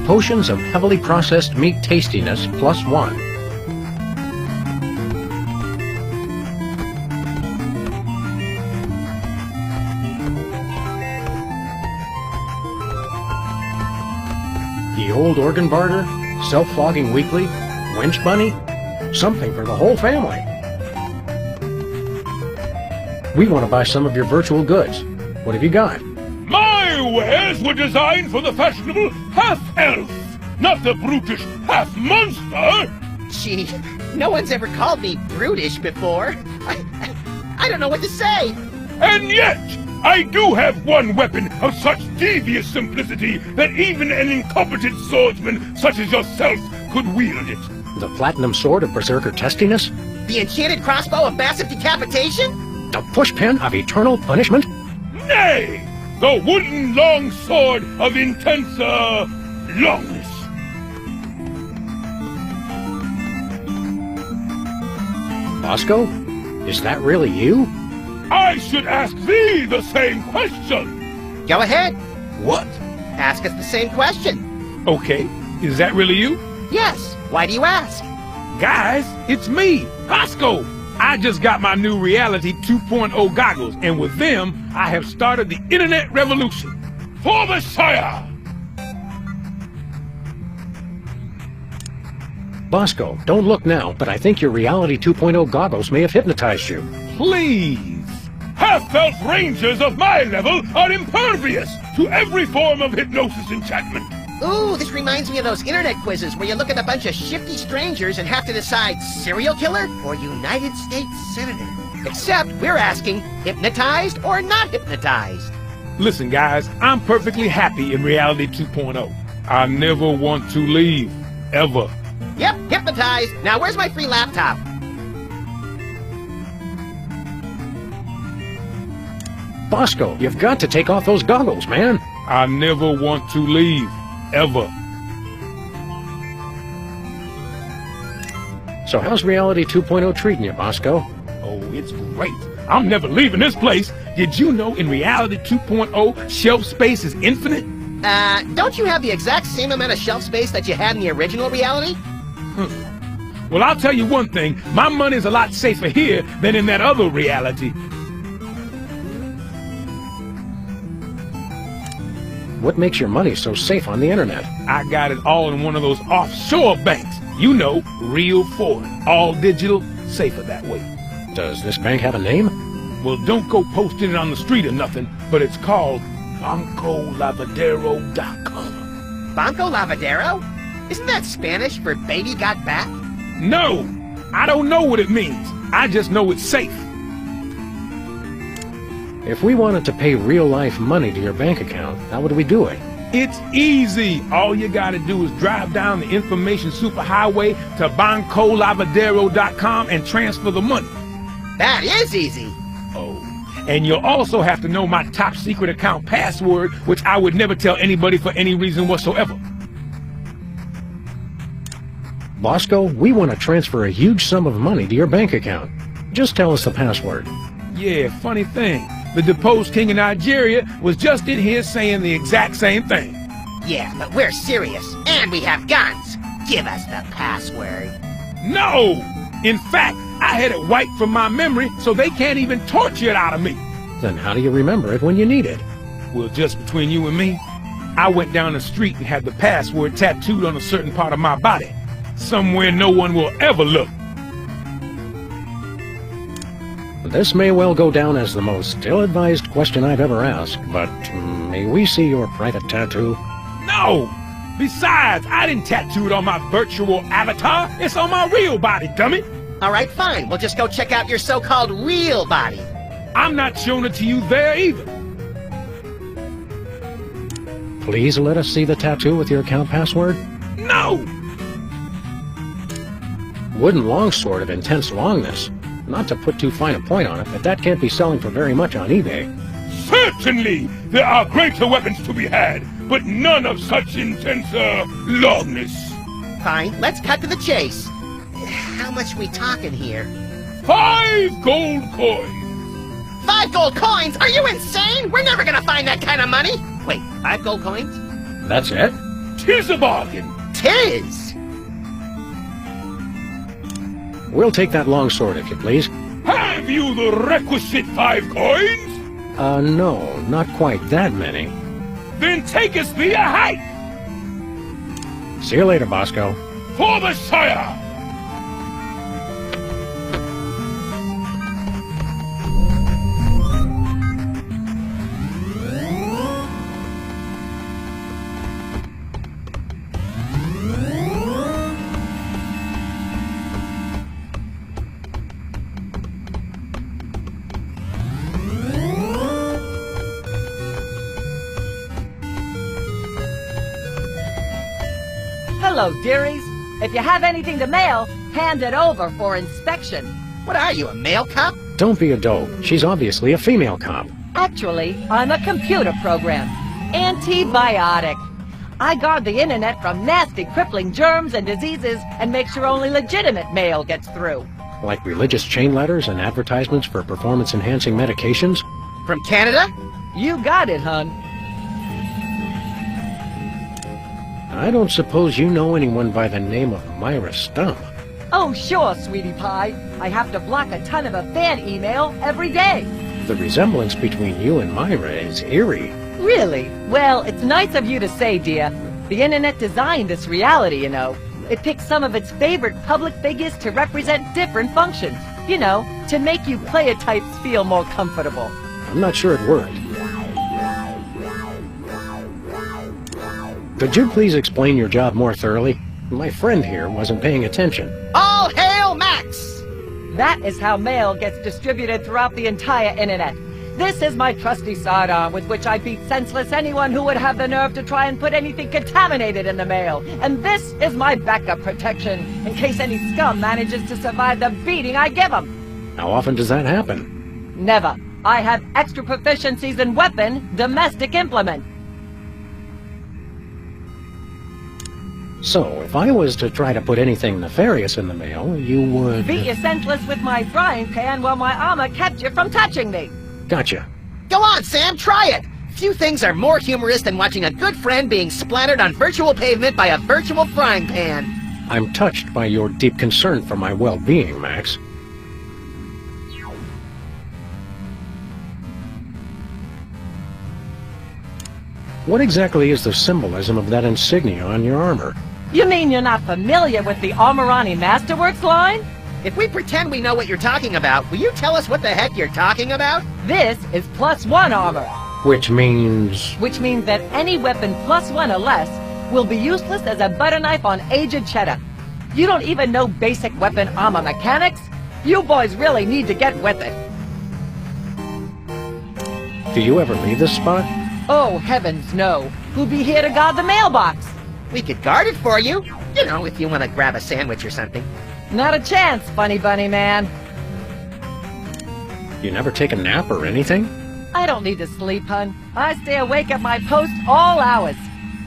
Potions of heavily processed meat tastiness +1. The old organ barter? Self-flogging weekly? Winch bunny? Something for the whole family. We want to buy some of your virtual goods. What have you got? My wares were designed for the fashionable half-elf, not the brutish half-monster! Gee, no one's ever called me brutish before. I don't know what to say. And yet, I do have one weapon of such devious simplicity that even an incompetent swordsman such as yourself could wield it. The platinum sword of berserker testiness? The enchanted crossbow of massive decapitation? The pushpin of eternal punishment? Nay! The wooden long sword of intense, longness. Bosco? Is that really you? I should ask thee the same question! Go ahead. What? Ask us the same question. Okay, is that really you? Yes. Why do you ask? Guys, it's me, Bosco! I just got my new Reality 2.0 goggles, and with them, I have started the internet revolution. For the Sire! Bosco, don't look now, but I think your Reality 2.0 goggles may have hypnotized you. Please! Half-elf rangers of my level are impervious to every form of hypnosis enchantment. Ooh, this reminds me of those internet quizzes where you look at a bunch of shifty strangers and have to decide serial killer or United States Senator. Except we're asking, hypnotized or not hypnotized? Listen, guys, I'm perfectly happy in Reality 2.0. I never want to leave, ever. Yep, hypnotized. Now where's my free laptop? Bosco, you've got to take off those goggles, man. I never want to leave, ever. So how's Reality 2.0 treating you, Bosco? Oh, it's great. I'm never leaving this place. Did you know in Reality 2.0, shelf space is infinite? Don't you have the exact same amount of shelf space that you had in the original Reality? Well, I'll tell you one thing. My money's a lot safer here than in that other Reality. What makes your money so safe on the internet? I got it all in one of those offshore banks. You know, real foreign, all digital, safer that way. Does this bank have a name? Well, don't go posting it on the street or nothing, but it's called BancoLavadero.com. Banco Lavadero? Isn't that Spanish for baby got back? No! I don't know what it means. I just know it's safe. If we wanted to pay real-life money to your bank account, how would we do it? It's easy. All you gotta do is drive down the information superhighway to BancoLavadero.com and transfer the money. That is easy. Oh, and you'll also have to know my top secret account password, which I would never tell anybody for any reason whatsoever. Bosco, we want to transfer a huge sum of money to your bank account. Just tell us the password. Yeah, funny thing. The deposed king of Nigeria was just in here saying the exact same thing. Yeah, but we're serious, and we have guns. Give us the password. No! In fact, I had it wiped from my memory, so they can't even torture it out of me. Then how do you remember it when you need it? Well, just between you and me, I went down the street and had the password tattooed on a certain part of my body. Somewhere no one will ever look. This may well go down as the most ill-advised question I've ever asked, but may we see your private tattoo? No! Besides, I didn't tattoo it on my virtual avatar. It's on my real body, dummy. All right, fine. We'll just go check out your so-called real body. I'm not showing it to you there either. Please let us see the tattoo with your account password. No! Wooden longsword of intense longness. Not to put too fine a point on it, but that can't be selling for very much on eBay. Certainly, there are greater weapons to be had, but none of such intense, longness. Fine, let's cut to the chase. How much we talking here? 5 gold coins. 5 gold coins? Are you insane? We're never gonna find that kind of money. Wait, 5 gold coins? That's it? 'Tis a bargain. 'Tis! We'll take that longsword, if you please. Have you the requisite 5 coins? No, not quite that many. Then take us via height. See you later, Bosco. For the Sire! Hello, dearies. If you have anything to mail, hand it over for inspection. What are you, a male cop? Don't be a dope. She's obviously a female cop. Actually, I'm a computer program. Antibiotic. I guard the internet from nasty, crippling germs and diseases and make sure only legitimate mail gets through. Like religious chain letters and advertisements for performance-enhancing medications? From Canada? You got it, hun. I don't suppose you know anyone by the name of Myra Stump. Oh, sure, sweetie pie. I have to block a ton of a fan email every day. The resemblance between you and Myra is eerie. Really? Well, it's nice of you to say, dear. The internet designed this reality, you know. It picked some of its favorite public figures to represent different functions. You know, to make you player types feel more comfortable. I'm not sure it worked. Could you please explain your job more thoroughly? My friend here wasn't paying attention. All hail Max! That is how mail gets distributed throughout the entire internet. This is my trusty sidearm with which I beat senseless anyone who would have the nerve to try and put anything contaminated in the mail. And this is my backup protection, in case any scum manages to survive the beating I give them. How often does that happen? Never. I have extra proficiencies in weapon, domestic implement. So, if I was to try to put anything nefarious in the mail, you would... Beat you senseless with my frying pan while my armor kept you from touching me. Gotcha. Go on, Sam, try it! Few things are more humorous than watching a good friend being splattered on virtual pavement by a virtual frying pan. I'm touched by your deep concern for my well-being, Max. What exactly is the symbolism of that insignia on your armor? You mean you're not familiar with the Armorani Masterworks line? If we pretend we know what you're talking about, will you tell us what the heck you're talking about? This is +1 armor. Which means... Which means that any weapon +1 or less will be useless as a butter knife on aged cheddar. You don't even know basic weapon armor mechanics? You boys really need to get with it. Do you ever leave this spot? Oh, heavens no. Who'd be here to guard the mailbox? We could guard it for you. You know, if you want to grab a sandwich or something. Not a chance, funny bunny man. You never take a nap or anything? I don't need to sleep, hun. I stay awake at my post all hours.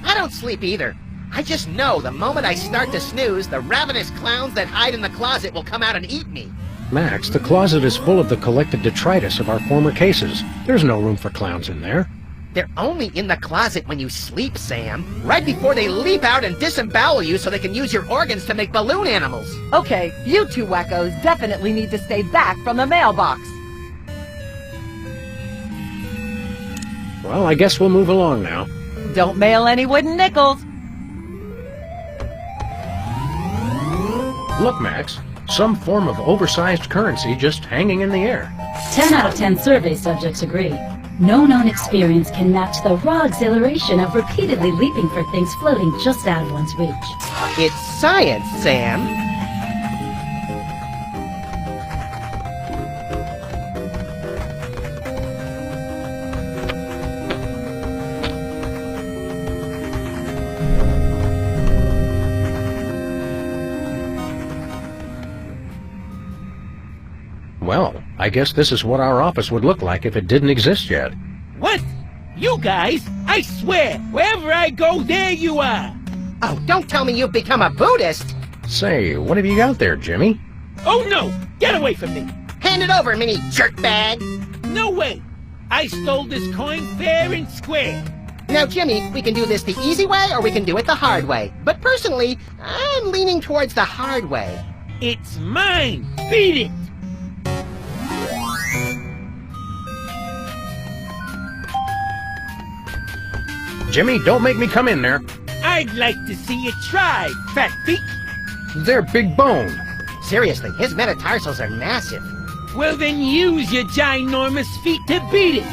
I don't sleep either. I just know the moment I start to snooze, the ravenous clowns that hide in the closet will come out and eat me. Max, the closet is full of the collected detritus of our former cases. There's no room for clowns in there. They're only in the closet when you sleep, Sam. Right before they leap out and disembowel you so they can use your organs to make balloon animals. Okay, you two wackos definitely need to stay back from the mailbox. Well, I guess we'll move along now. Don't mail any wooden nickels. Look, Max. Some form of oversized currency just hanging in the air. 10 out of 10 survey subjects agree. No known experience can match the raw exhilaration of repeatedly leaping for things floating just out of one's reach. It's science, Sam. Well, I guess this is what our office would look like if it didn't exist yet. What? You guys? I swear, wherever I go, there you are! Oh, don't tell me you've become a Buddhist! Say, what have you got there, Jimmy? Oh no! Get away from me! Hand it over, mini jerkbag! No way! I stole this coin fair and square! Now, Jimmy, we can do this the easy way or we can do it the hard way. But personally, I'm leaning towards the hard way. It's mine! Beat it! Jimmy, don't make me come in there. I'd like to see you try, fat feet! They're big bone. Seriously, his metatarsals are massive. Well then use your ginormous feet to beat it!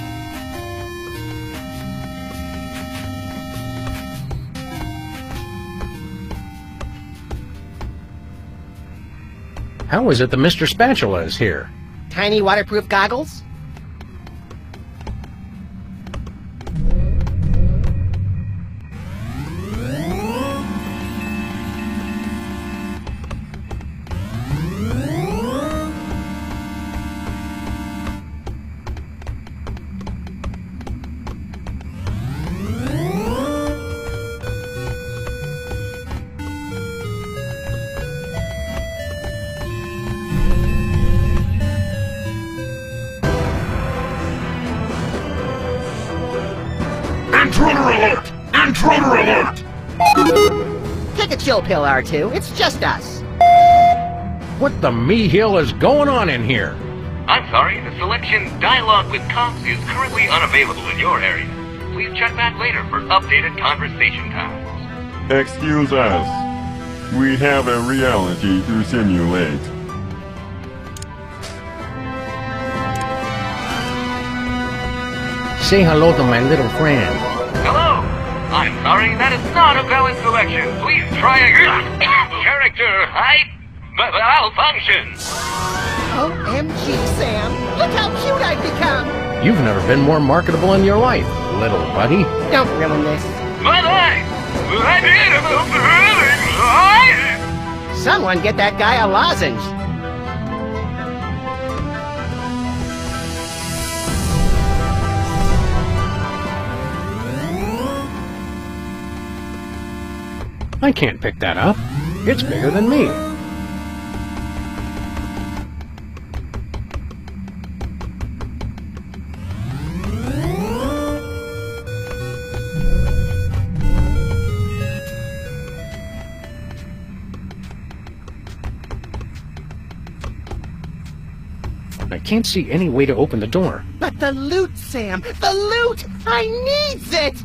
How is it that Mr. Spatula is here? Tiny waterproof goggles? Intruder alert! Intruder alert! Take a chill pill, R2. It's just us. What the me-hill is going on in here? I'm sorry, the selection Dialogue with Cops is currently unavailable in your area. Please check back later for updated conversation times. Excuse us. We have a reality to simulate. Say hello to my little friend. Hello! I'm sorry, that is not a valid selection. Please try again. Character height malfunction. OMG, Sam. Look how cute I've become. You've never been more marketable in your life, little buddy. Don't ruin this. My life! Someone get that guy a lozenge. I can't pick that up. It's bigger than me. I can't see any way to open the door. But the loot, Sam! The loot! I needs it!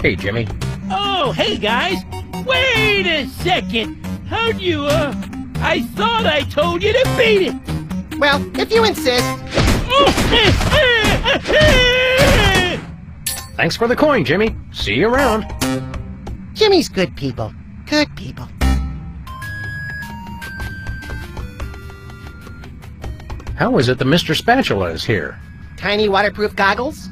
Hey, Jimmy. Oh, hey guys! Wait a second! How'd you, I thought I told you to beat it! Well, if you insist. Thanks for the coin, Jimmy. See you around. Jimmy's good people. Good people. How is it that Mr. Spatula is here? Tiny waterproof goggles?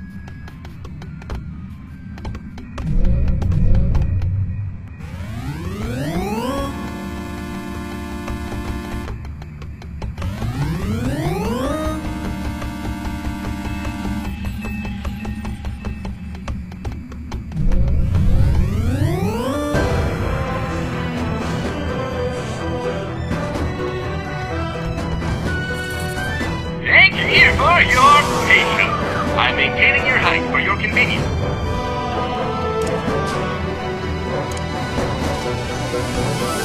Thank you for your patience. I'm maintaining your height for your convenience.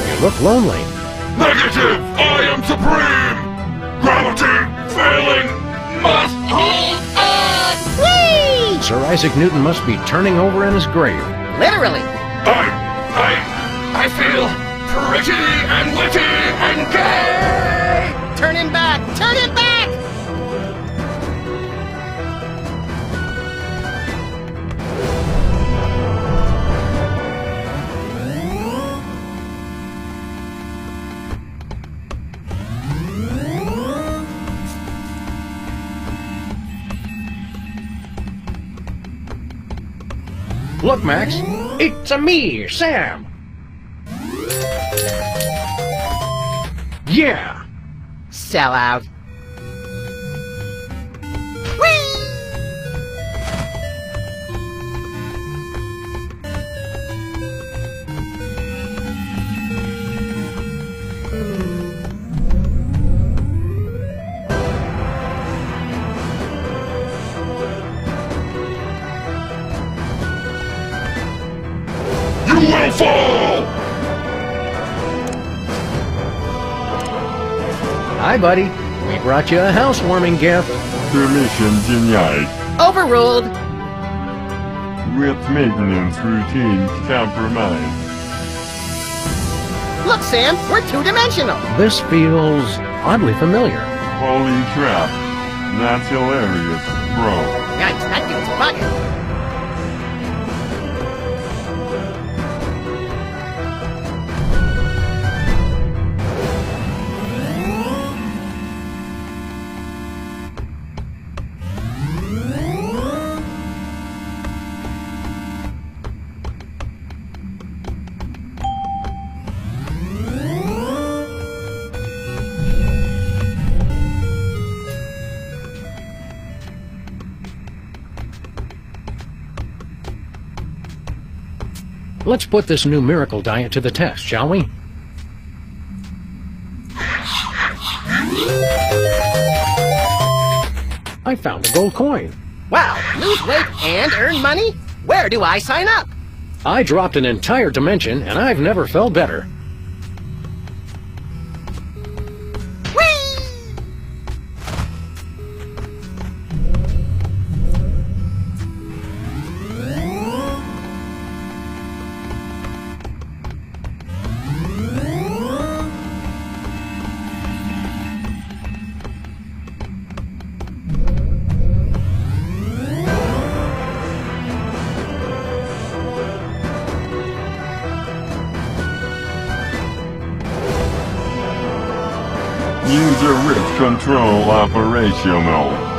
You look lonely. Negative! I am supreme! Gravity failing must hold on! Whee! Sir Isaac Newton must be turning over in his grave. Literally. I feel pretty and witty and gay! Turn him back! Turn him back! Look, Max. It's me, Sam. Yeah. Sell out. You will fall! Hi, buddy. We brought you a housewarming gift. Permission denied. Overruled. With maintenance routine compromised. Look, Sam, we're two-dimensional. This feels oddly familiar. Holy crap. That's hilarious, bro. Yikes, that dude's bugging. Let's put this new miracle diet to the test, shall we? I found a gold coin. Wow, lose weight and earn money? Where do I sign up? I dropped an entire dimension, and I've never felt better. User risk control operational.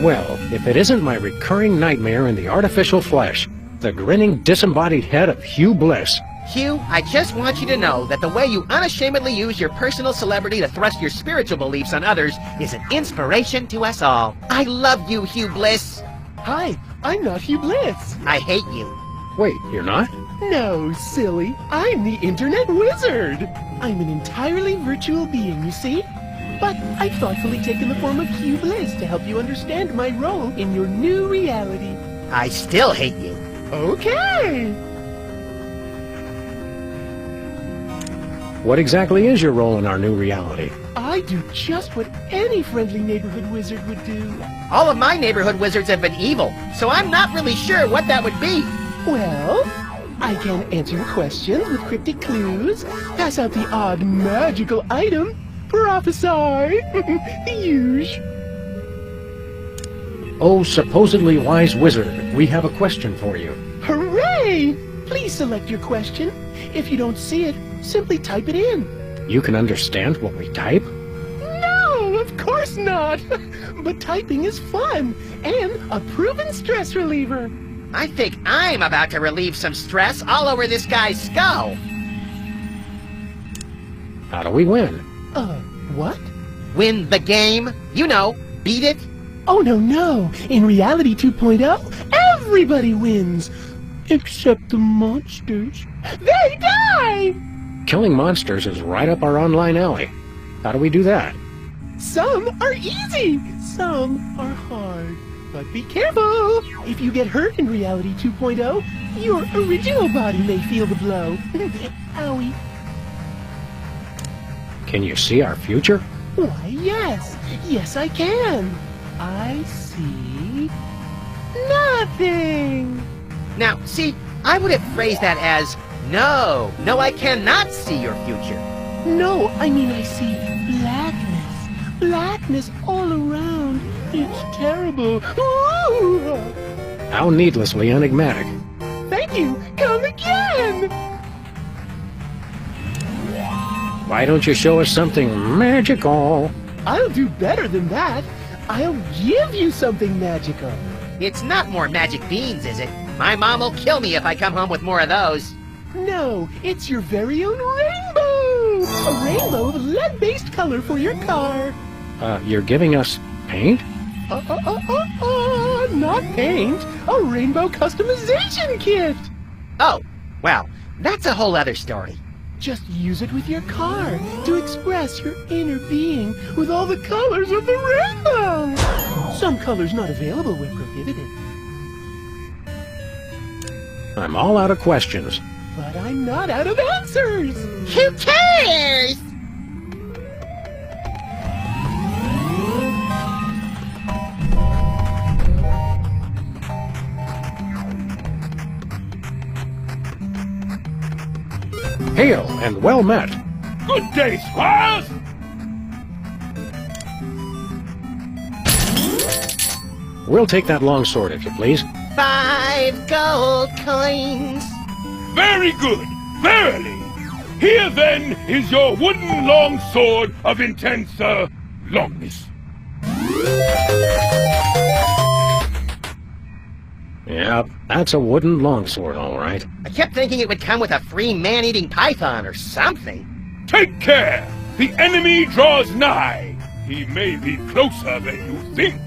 Well, if it isn't my recurring nightmare in the artificial flesh, the grinning, disembodied head of Hugh Bliss. Hugh, I just want you to know that the way you unashamedly use your personal celebrity to thrust your spiritual beliefs on others is an inspiration to us all. I love you, Hugh Bliss. Hi, I'm not Hugh Bliss. I hate you. Wait, you're not? No, silly. I'm the Internet Wizard. I'm an entirely virtual being, you see? But I've thoughtfully taken the form of Hugh Bliss to help you understand my role in your new reality. I still hate you. Okay. What exactly is your role in our new reality? I do just what any friendly neighborhood wizard would do. All of my neighborhood wizards have been evil, so I'm not really sure what that would be. Well, I can answer questions with cryptic clues, pass out the odd magical item, prophesy, the usual. Oh, supposedly wise wizard, we have a question for you. Hooray! Please select your question. If you don't see it, simply type it in. You can understand what we type? No, of course not. But typing is fun and a proven stress reliever. I think I'm about to relieve some stress all over this guy's skull. How do we win? What? Win the game? You know, beat it? Oh, no. In Reality 2.0, everybody wins. Except the monsters. They die! Killing monsters is right up our online alley. How do we do that? Some are easy, some are hard. But be careful! If you get hurt in Reality 2.0, your original body may feel the blow. Owie. Can you see our future? Why, yes. Yes, I can. I see nothing. Now, see, I would have phrased that as, no, I cannot see your future. No, I mean I see blackness. Blackness all around. It's terrible. Ooh! How needlessly enigmatic. Thank you. Come again. Why don't you show us something magical? I'll do better than that. I'll give you something magical. It's not more magic beans, is it? My mom will kill me if I come home with more of those. No, it's your very own rainbow! A rainbow of lead-based color for your car. You're giving us paint? Not paint. A rainbow customization kit. Oh, well, that's a whole other story. Just use it with your car to express your inner being with all the colors of the rainbow. Some colors not available where prohibited. I'm all out of questions. But I'm not out of answers. Who cares? Hail and well met. Good day, squires! We'll take that longsword, if you please. 5 gold coins. Very good, verily. Here, then, is your wooden longsword of intense, longness. Yep, that's a wooden longsword, all right. I kept thinking it would come with a free man-eating python or something. Take care! The enemy draws nigh. He may be closer than you think.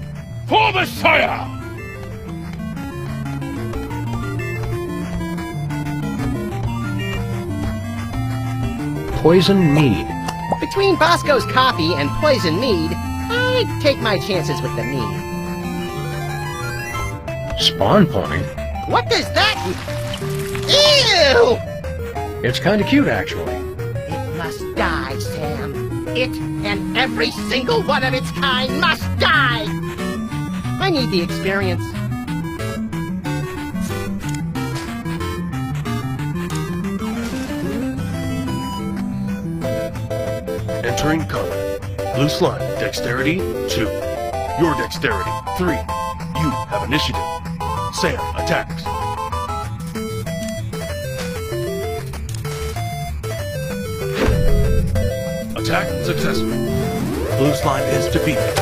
For the Sire! Poison mead. Between Bosco's coffee and poison mead, I'd take my chances with the mead. Spawn point? What does that mean? Ew! It's kind of cute, actually. It must die, Sam. It and every single one of its kind must die! I need the experience. Entering combat. Blue slime, dexterity 2. Your dexterity 3. You have initiative. Sam attacks. Attack successful. Blue slime is defeated.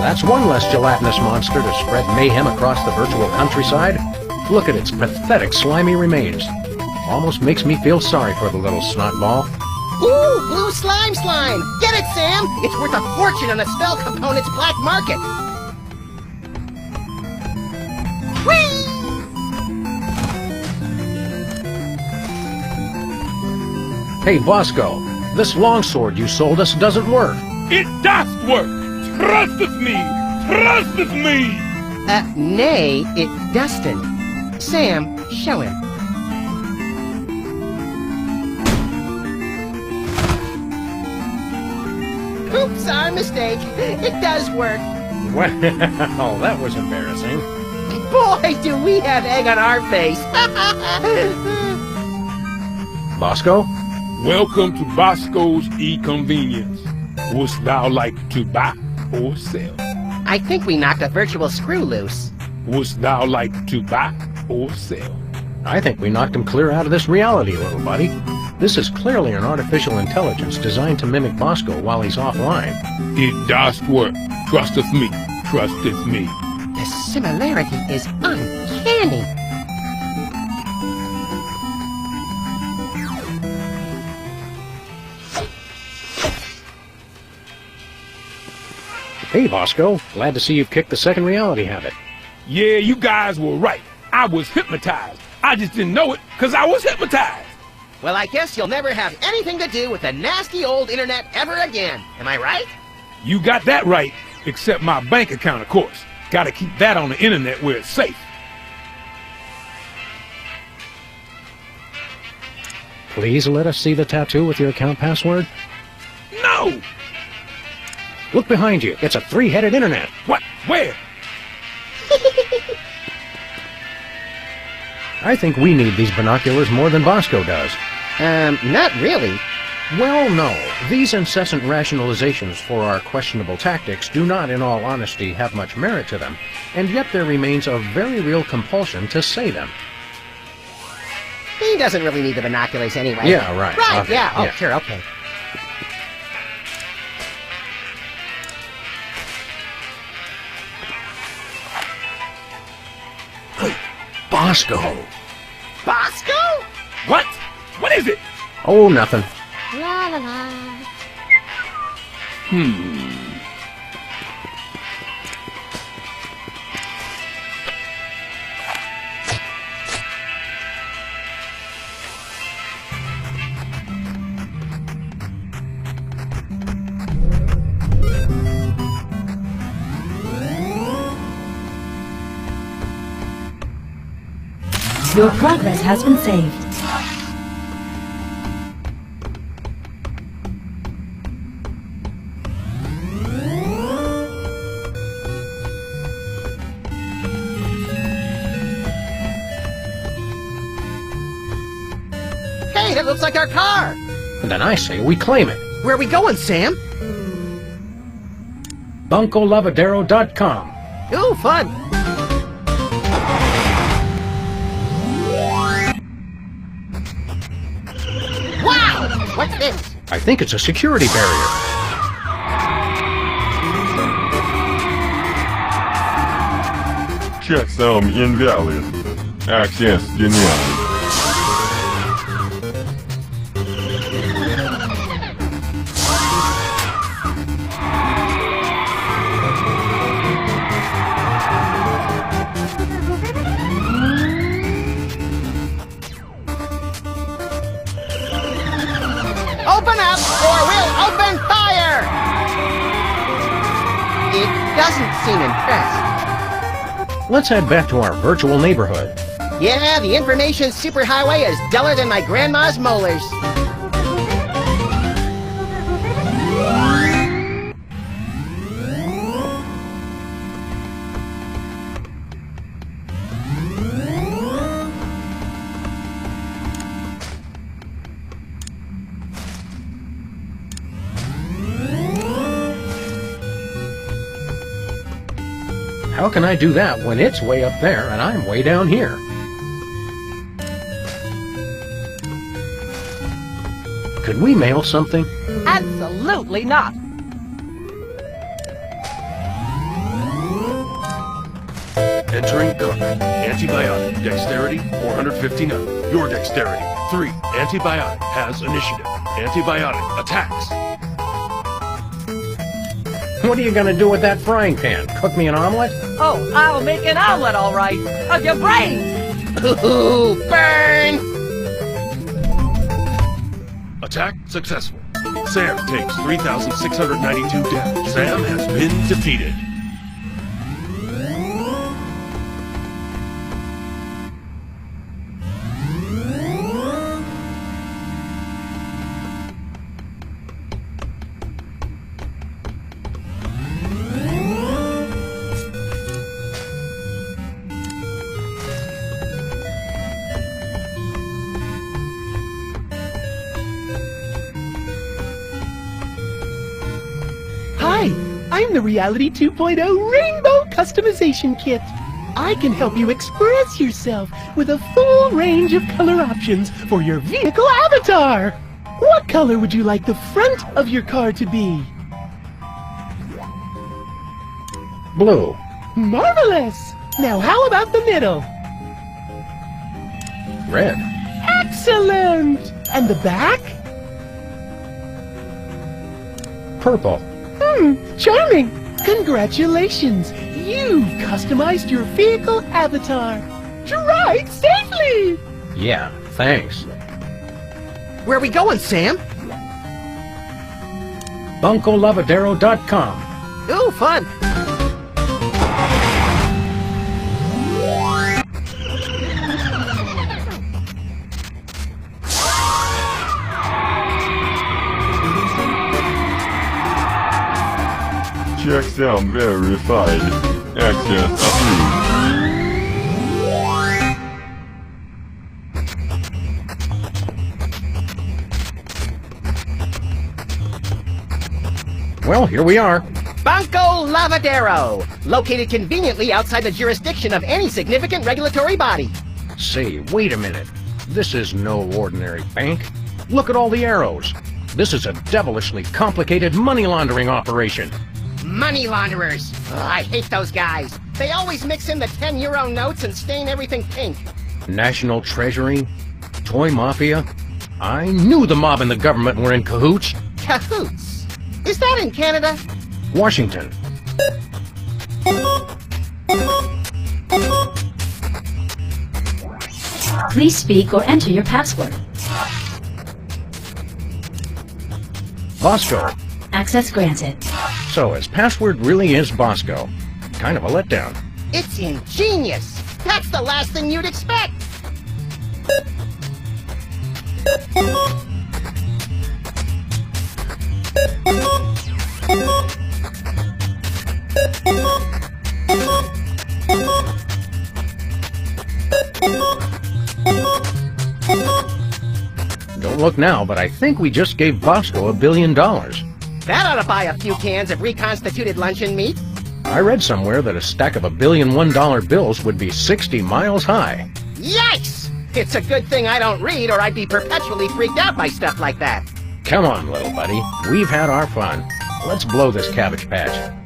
That's one less gelatinous monster to spread mayhem across the virtual countryside. Look at its pathetic slimy remains. Almost makes me feel sorry for the little snotball. Ooh, blue slime! Get it, Sam! It's worth a fortune on the spell component's black market. Hey, Bosco, this longsword you sold us doesn't work. It does work! Trust me! Trust me! Nay, it doesn't. Sam, show him. Oops, our mistake. It does work. Well, that was embarrassing. Boy, do we have egg on our face. Bosco? Welcome to Bosco's E-Convenience. Wouldst thou like to buy or sell? I think we knocked a virtual screw loose. Wouldst thou like to buy or sell? I think we knocked him clear out of this reality, little buddy. This is clearly an artificial intelligence designed to mimic Bosco while he's offline. It does work. Trusteth me. Trusteth me. The similarity is uncanny. Hey, Bosco. Glad to see you've kicked the second reality habit. Yeah, you guys were right. I was hypnotized. I just didn't know it because I was hypnotized. Well, I guess you'll never have anything to do with the nasty old internet ever again. Am I right? You got that right, except my bank account, of course. Gotta keep that on the internet where it's safe. Please let us see the tattoo with your account password. No! Look behind you. It's a three-headed internet. What? Where? I think we need these binoculars more than Bosco does. Not really. Well, no. These incessant rationalizations for our questionable tactics do not, in all honesty, have much merit to them, and yet there remains a very real compulsion to say them. He doesn't really need the binoculars anyway. Yeah, right. Right, Okay, yeah. Oh, yeah. sure, okay. Bosco! Bosco? What? What is it? Oh, nothing. La la la. Your progress has been saved. Hey, that looks like our car. Then I say we claim it. Where are we going, Sam? BuncoLavadero.com. Ooh, fun. Wow! What's this? I think it's a security barrier. Checksum invalid. Access denied. Open up, or we'll open fire! It doesn't seem impressed. Let's head back to our virtual neighborhood. Yeah, the information superhighway is duller than my grandma's molars. How can I do that when it's way up there and I'm way down here? Could we mail something? Absolutely not. Entering code. Antibiotic. Dexterity 459. Your dexterity 3. Antibiotic has initiative. Antibiotic attacks. What are you gonna do with that frying pan? Cook me an omelet? Oh, I'll make an omelet, all right, of your brains. Ooh, burn! Attack successful. Sam takes 3,692 damage. Sam has been defeated. Hi, I'm the Reality 2.0 Rainbow Customization Kit. I can help you express yourself with a full range of color options for your vehicle avatar. What color would you like the front of your car to be? Blue. Marvelous! Now how about the middle? Red. Excellent! And the back? Purple. Charming! Congratulations! You've customized your vehicle avatar. Drive safely! Yeah, thanks. Where are we going, Sam? BuncoLavadero.com. Ooh, fun! Check sound verified. Access approved. Well, here we are. Banco Lavadero, located conveniently outside the jurisdiction of any significant regulatory body. Say, wait a minute. This is no ordinary bank. Look at all the arrows. This is a devilishly complicated money laundering operation. Money launderers. Ugh, I hate those guys. They always mix in the 10-euro notes and stain everything pink. National Treasury? Toy Mafia? I knew the mob and the government were in cahoots. Cahoots? Is that in Canada? Washington. Please speak or enter your password. Bosco. Access granted. So his password really is Bosco. Kind of a letdown. It's ingenious. That's the last thing you'd expect. Don't look now, but I think we just gave Bosco $1 billion. That ought to buy a few cans of reconstituted luncheon meat. I read somewhere that a stack of $1 billion $1 bills would be 60 miles high. Yikes! It's a good thing I don't read, or I'd be perpetually freaked out by stuff like that. Come on, little buddy. We've had our fun. Let's blow this Cabbage Patch.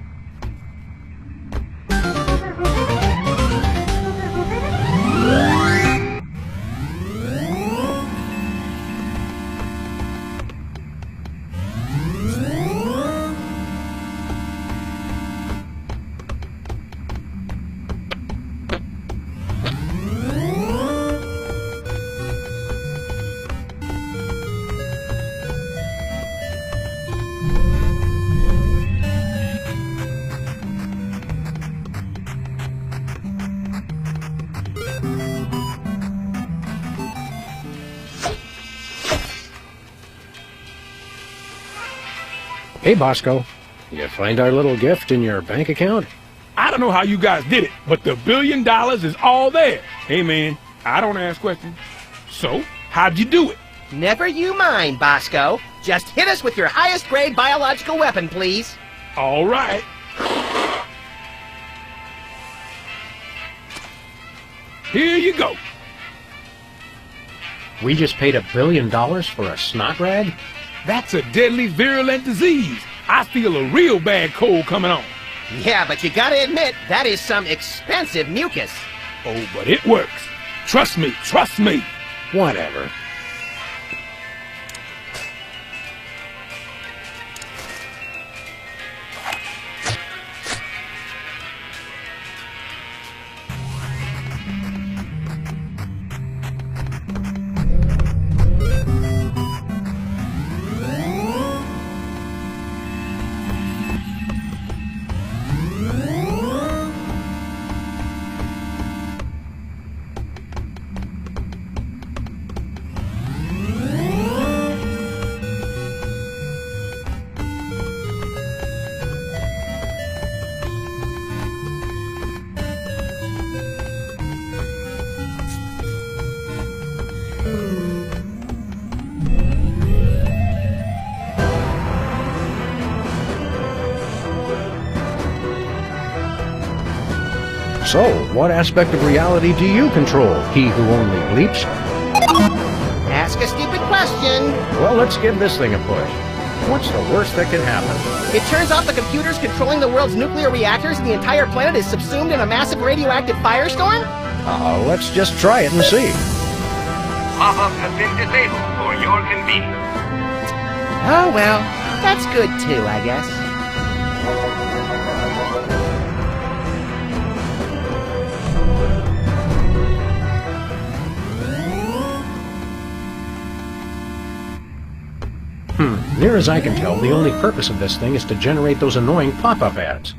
Hey, Bosco. You find our little gift in your bank account? I don't know how you guys did it, but the $1 billion is all there. Hey, man, I don't ask questions. So, how'd you do it? Never you mind, Bosco. Just hit us with your highest grade biological weapon, please. All right. Here you go. We just paid $1 billion for a snot rag? That's a deadly virulent disease. I feel a real bad cold coming on. Yeah, but you gotta admit, that is some expensive mucus. Oh, but it works. Trust me, trust me. Whatever. So, what aspect of reality do you control, he who only bleeps? Ask a stupid question. Well, let's give this thing a push. What's the worst that can happen? It turns out the computers controlling the world's nuclear reactors and the entire planet is subsumed in a massive radioactive firestorm? Let's just try it and see. Pop-ups have been disabled for your convenience. Oh, well, that's good too, I guess. Near as I can tell, the only purpose of this thing is to generate those annoying pop-up ads.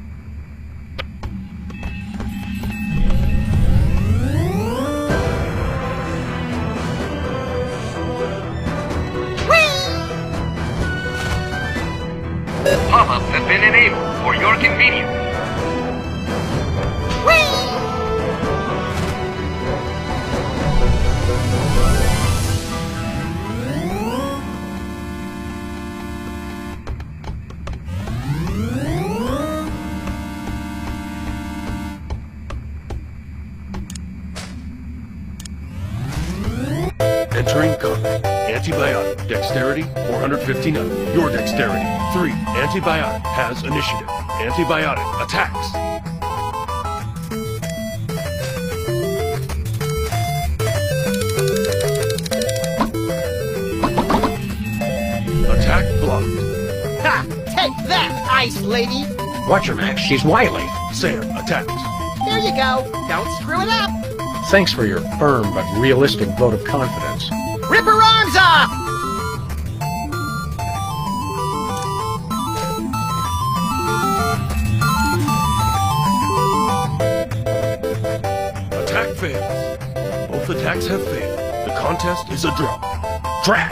Pop-ups have been enabled for your convenience. Entering code. Antibiotic. Dexterity 459. Your dexterity 3. Antibiotic has initiative. Antibiotic attacks. Attack blocked. Ha! Take that, Ice Lady! Watch her, Max. She's wily. Sam attacks. There you go. Don't screw it up. Thanks for your firm but realistic vote of confidence. Rip her arms off! Attack fails. Both attacks have failed. The contest is a draw. Drat!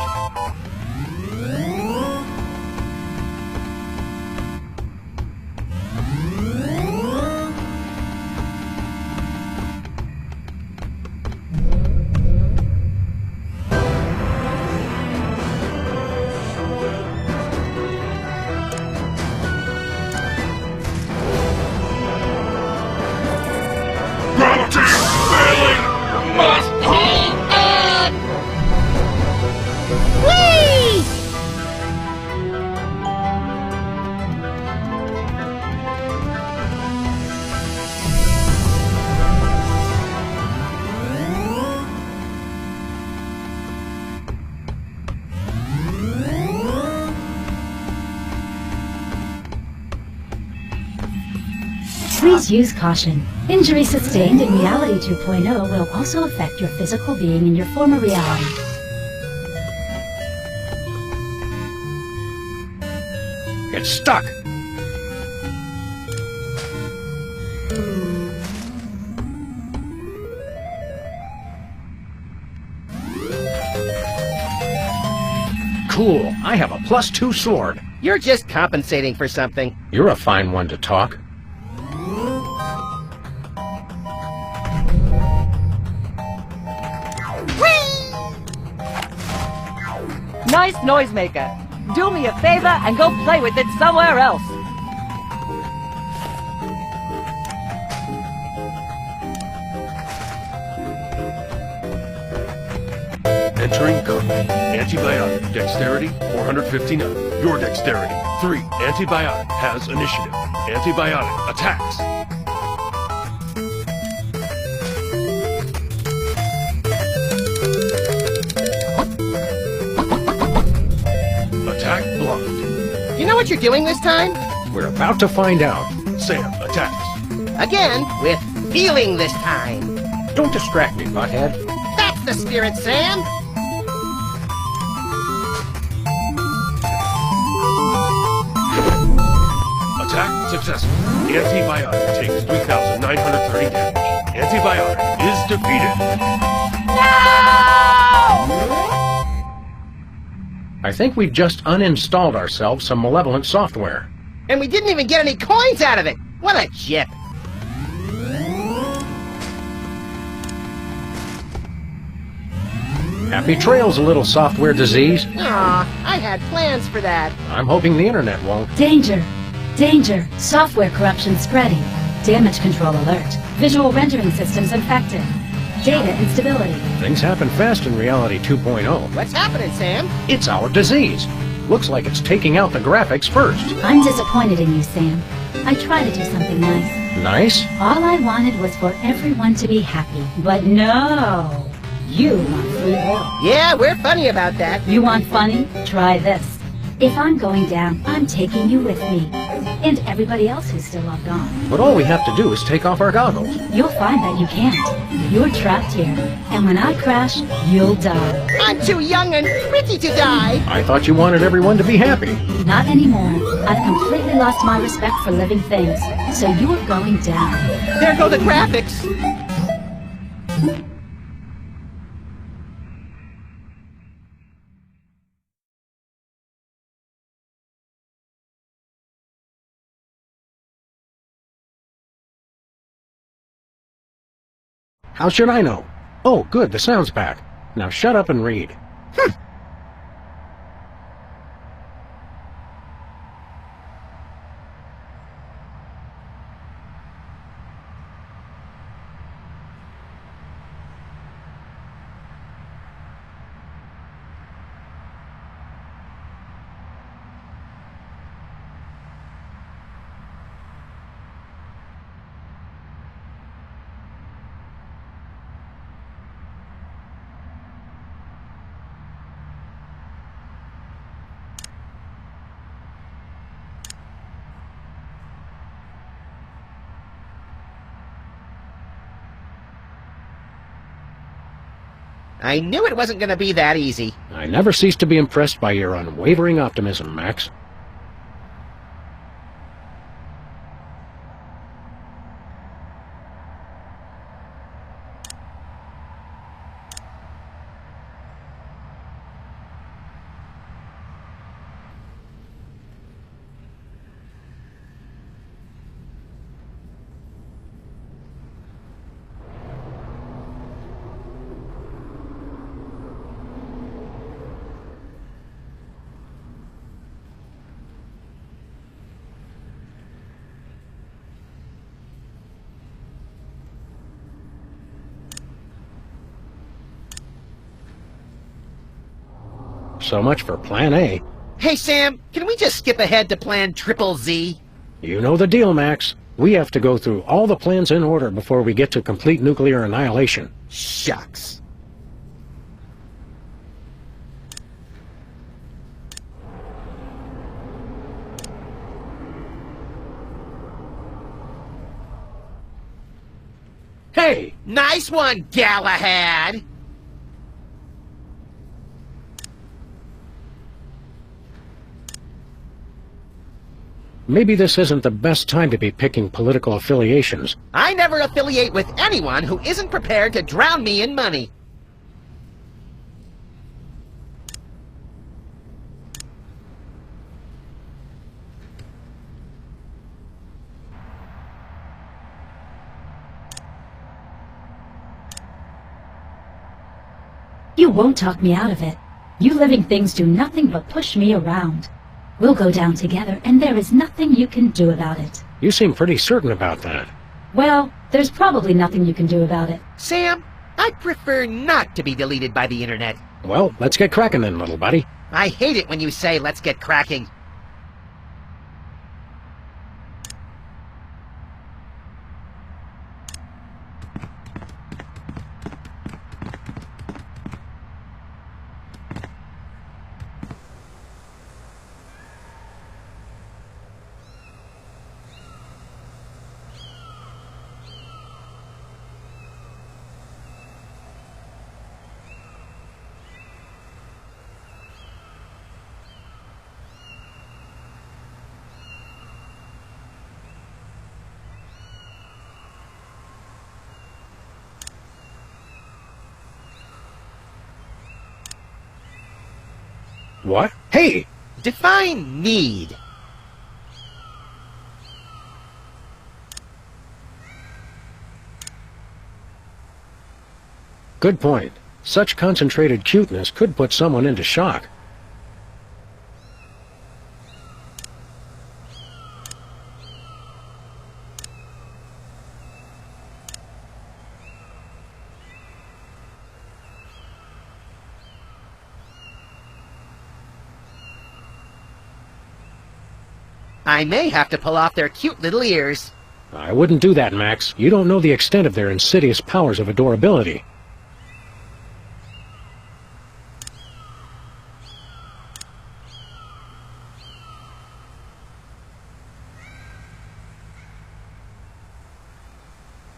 Please use caution. Injury sustained in Reality 2.0 will also affect your physical being in your former reality. It's stuck! Cool. I have a +2 sword. You're just compensating for something. You're a fine one to talk. Nice noisemaker. Do me a favor and go play with it somewhere else. Entering code. Antibiotic. Dexterity 459. Your dexterity 3. Antibiotic has initiative. Antibiotic attacks. Attack blocked. You know what you're doing this time? We're about to find out. Sam attacks. Again, with feeling this time. Don't distract me, butthead. That's the spirit, Sam! Attack successful. Antibiotic takes 3,930 damage. Antibiotic is defeated. I think we've just uninstalled ourselves some malevolent software. And we didn't even get any coins out of it! What a jip! Happy trails, a little software disease. Aw, I had plans for that. I'm hoping the internet won't. Danger! Danger! Software corruption spreading. Damage control alert. Visual rendering systems infected. Data instability. Things happen fast in Reality 2.0. What's happening, Sam? It's our disease. Looks like it's taking out the graphics first. I'm disappointed in you, Sam. I tried to do something nice. Nice? All I wanted was for everyone to be happy. But no! You want free will. Yeah, we're funny about that. You want funny? Try this. If I'm going down, I'm taking you with me. And everybody else who's still logged on. But all we have to do is take off our goggles. You'll find that you can't. You're trapped here. And when I crash, you'll die. I'm too young and pretty to die. I thought you wanted everyone to be happy. Not anymore. I've completely lost my respect for living things. So you're going down. There go the graphics. How should I know? Oh, good, the sound's back. Now shut up and read. I knew it wasn't going to be that easy. I never cease to be impressed by your unwavering optimism, Max. So much for Plan A. Hey, Sam, can we just skip ahead to Plan Triple Z? You know the deal, Max. We have to go through all the plans in order before we get to complete nuclear annihilation. Shucks. Hey! Nice one, Galahad! Maybe this isn't the best time to be picking political affiliations. I never affiliate with anyone who isn't prepared to drown me in money. You won't talk me out of it. You living things do nothing but push me around. We'll go down together, and there is nothing you can do about it. You seem pretty certain about that. Well, there's probably nothing you can do about it. Sam, I'd prefer not to be deleted by the internet. Well, let's get cracking then, little buddy. I hate it when you say, let's get cracking. What? Hey! Define need. Good point. Such concentrated cuteness could put someone into shock. I may have to pull off their cute little ears. I wouldn't do that, Max. You don't know the extent of their insidious powers of adorability.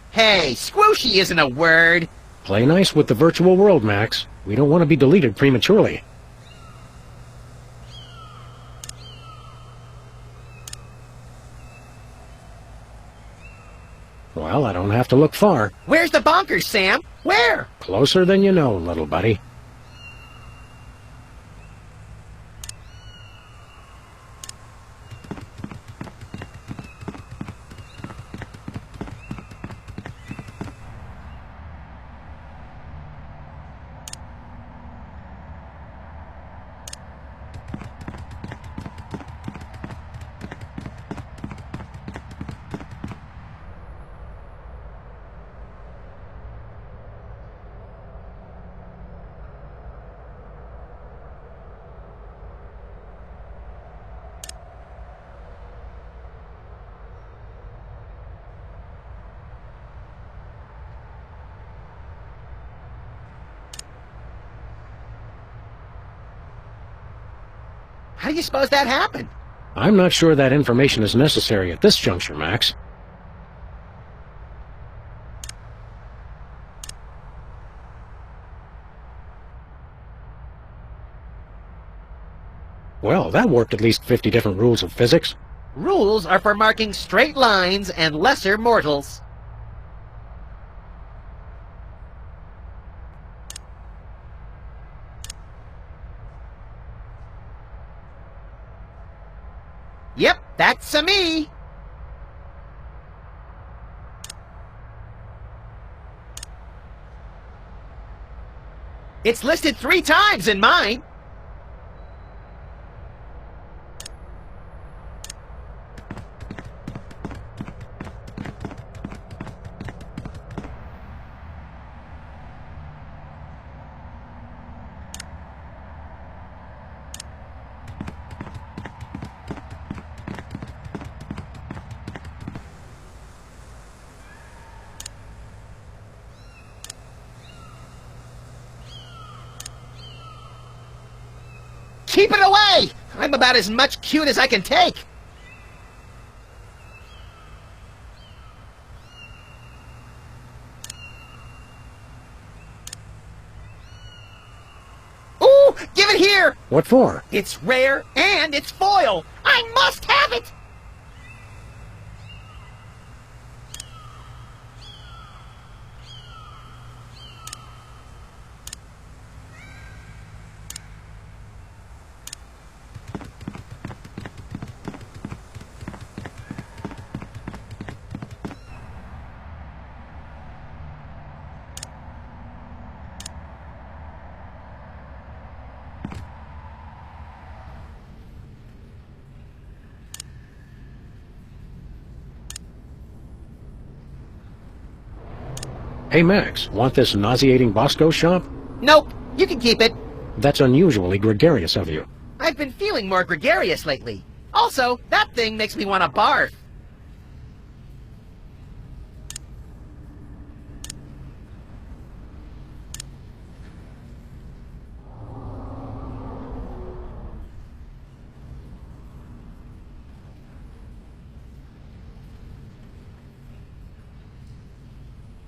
Hey, squooshy isn't a word. Play nice with the virtual world, Max. We don't want to be deleted prematurely. Well, I don't have to look far. Where's the bonkers, Sam? Where? Closer than you know, little buddy. How do you suppose that happened? I'm not sure that information is necessary at this juncture, Max. Well, that worked at least 50 different rules of physics. Rules are for marking straight lines and lesser mortals. Yep, that's a me. It's listed 3 times in mine. Keep it away! I'm about as much cute as I can take. Ooh, give it here! What for? It's rare and it's foil. I must have it! Hey, Max, want this nauseating Bosco shop? Nope, you can keep it. That's unusually gregarious of you. I've been feeling more gregarious lately. Also, that thing makes me want to barf.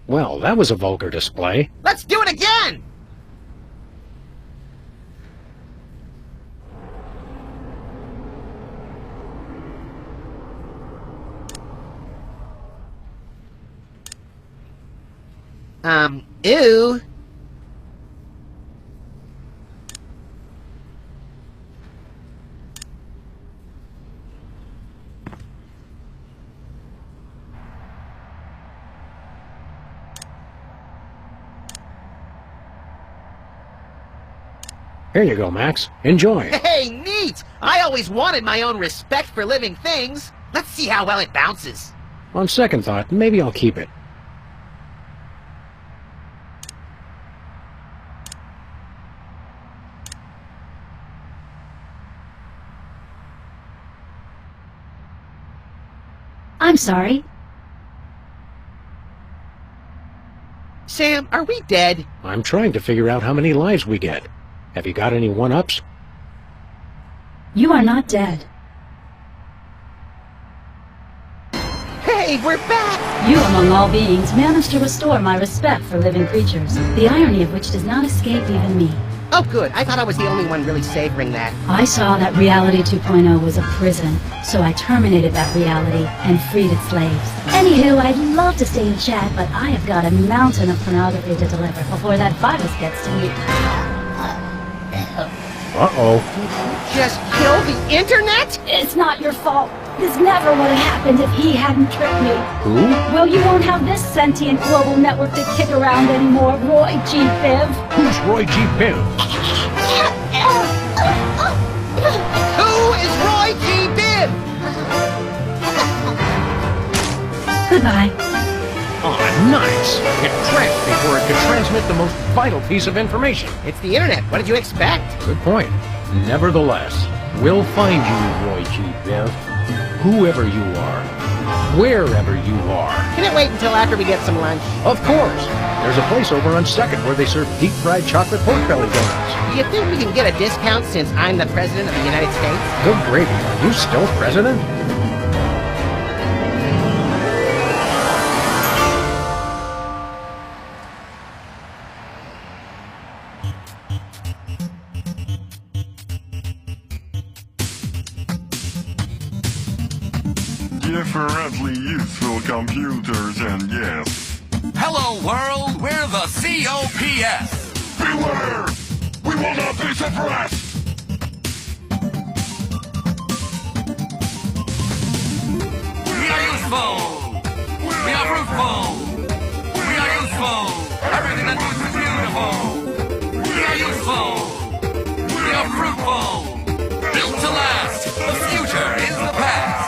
Well, that was a vulgar display. Let's do it again! Ew. Here you go, Max. Enjoy. Hey, neat! I always wanted my own respect for living things. Let's see how well it bounces. On second thought, maybe I'll keep it. I'm sorry. Sam, are we dead? I'm trying to figure out how many lives we get. Have you got any one-ups? You are not dead. Hey, we're back! You, among all beings, managed to restore my respect for living creatures, the irony of which does not escape even me. Oh, good. I thought I was the only one really savoring that. I saw that Reality 2.0 was a prison, so I terminated that reality and freed its slaves. Anywho, I'd love to stay and chat, but I have got a mountain of pornography to deliver before that virus gets to me. Uh-oh. Just kill the internet? It's not your fault. This never would have happened if he hadn't tricked me. Who? Well, you won't have this sentient global network to kick around anymore, Roy G. Biv. Who's Roy G. Biv? Who is Roy G. Biv? Goodbye. Aw, nice. It crashed before it could transmit the most vital piece of information. It's the internet. What did you expect? Good point. Nevertheless, we'll find you, Roy G. Biv. Whoever you are. Wherever you are. Can it wait until after we get some lunch? Of course. There's a place over on 2nd where they serve deep-fried chocolate pork belly donuts. Do you think we can get a discount since I'm the President of the United States? Good gravy. Are you still president? Differently useful computers and yes. Hello, world. We're the C.O.P.S. Beware! We will not be suppressed! We are useful. We are fruitful. We are useful. Everything that moves is beautiful. We are useful. We are fruitful. Built to last. The future is the past.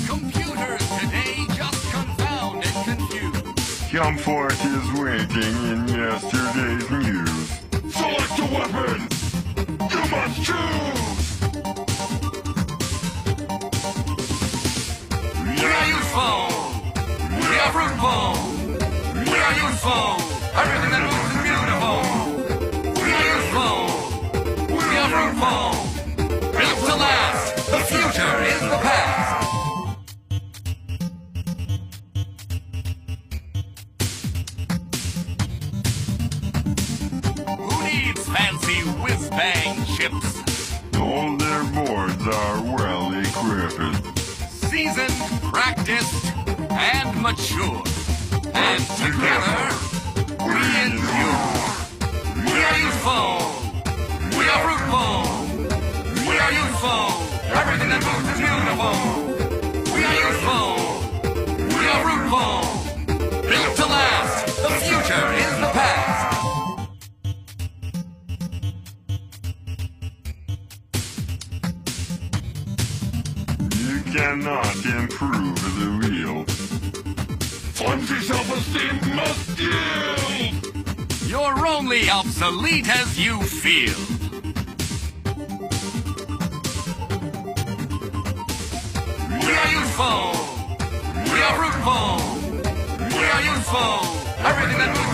Computers today just confound and confuse. Comfort is waiting in yesterday's news. Select a weapon! You must choose! We are useful. We are fruitful. We are useful. Everything that moves is beautiful. We are useful. We are fruitful. Built to last. The future is the past. Who needs fancy whiz-bang chips? All their boards are well equipped. Seasoned, practiced, and mature. And together, we endure. We are useful. We are fruitful. We are useful. Everything that moves is beautiful. We are useful. We are fruitful. Built to last. The future is the past. You cannot improve the wheel. Flimsy self-esteem must yield! You're only obsolete as you feel. We are useful. We are fruitful. We are useful. Everything that moves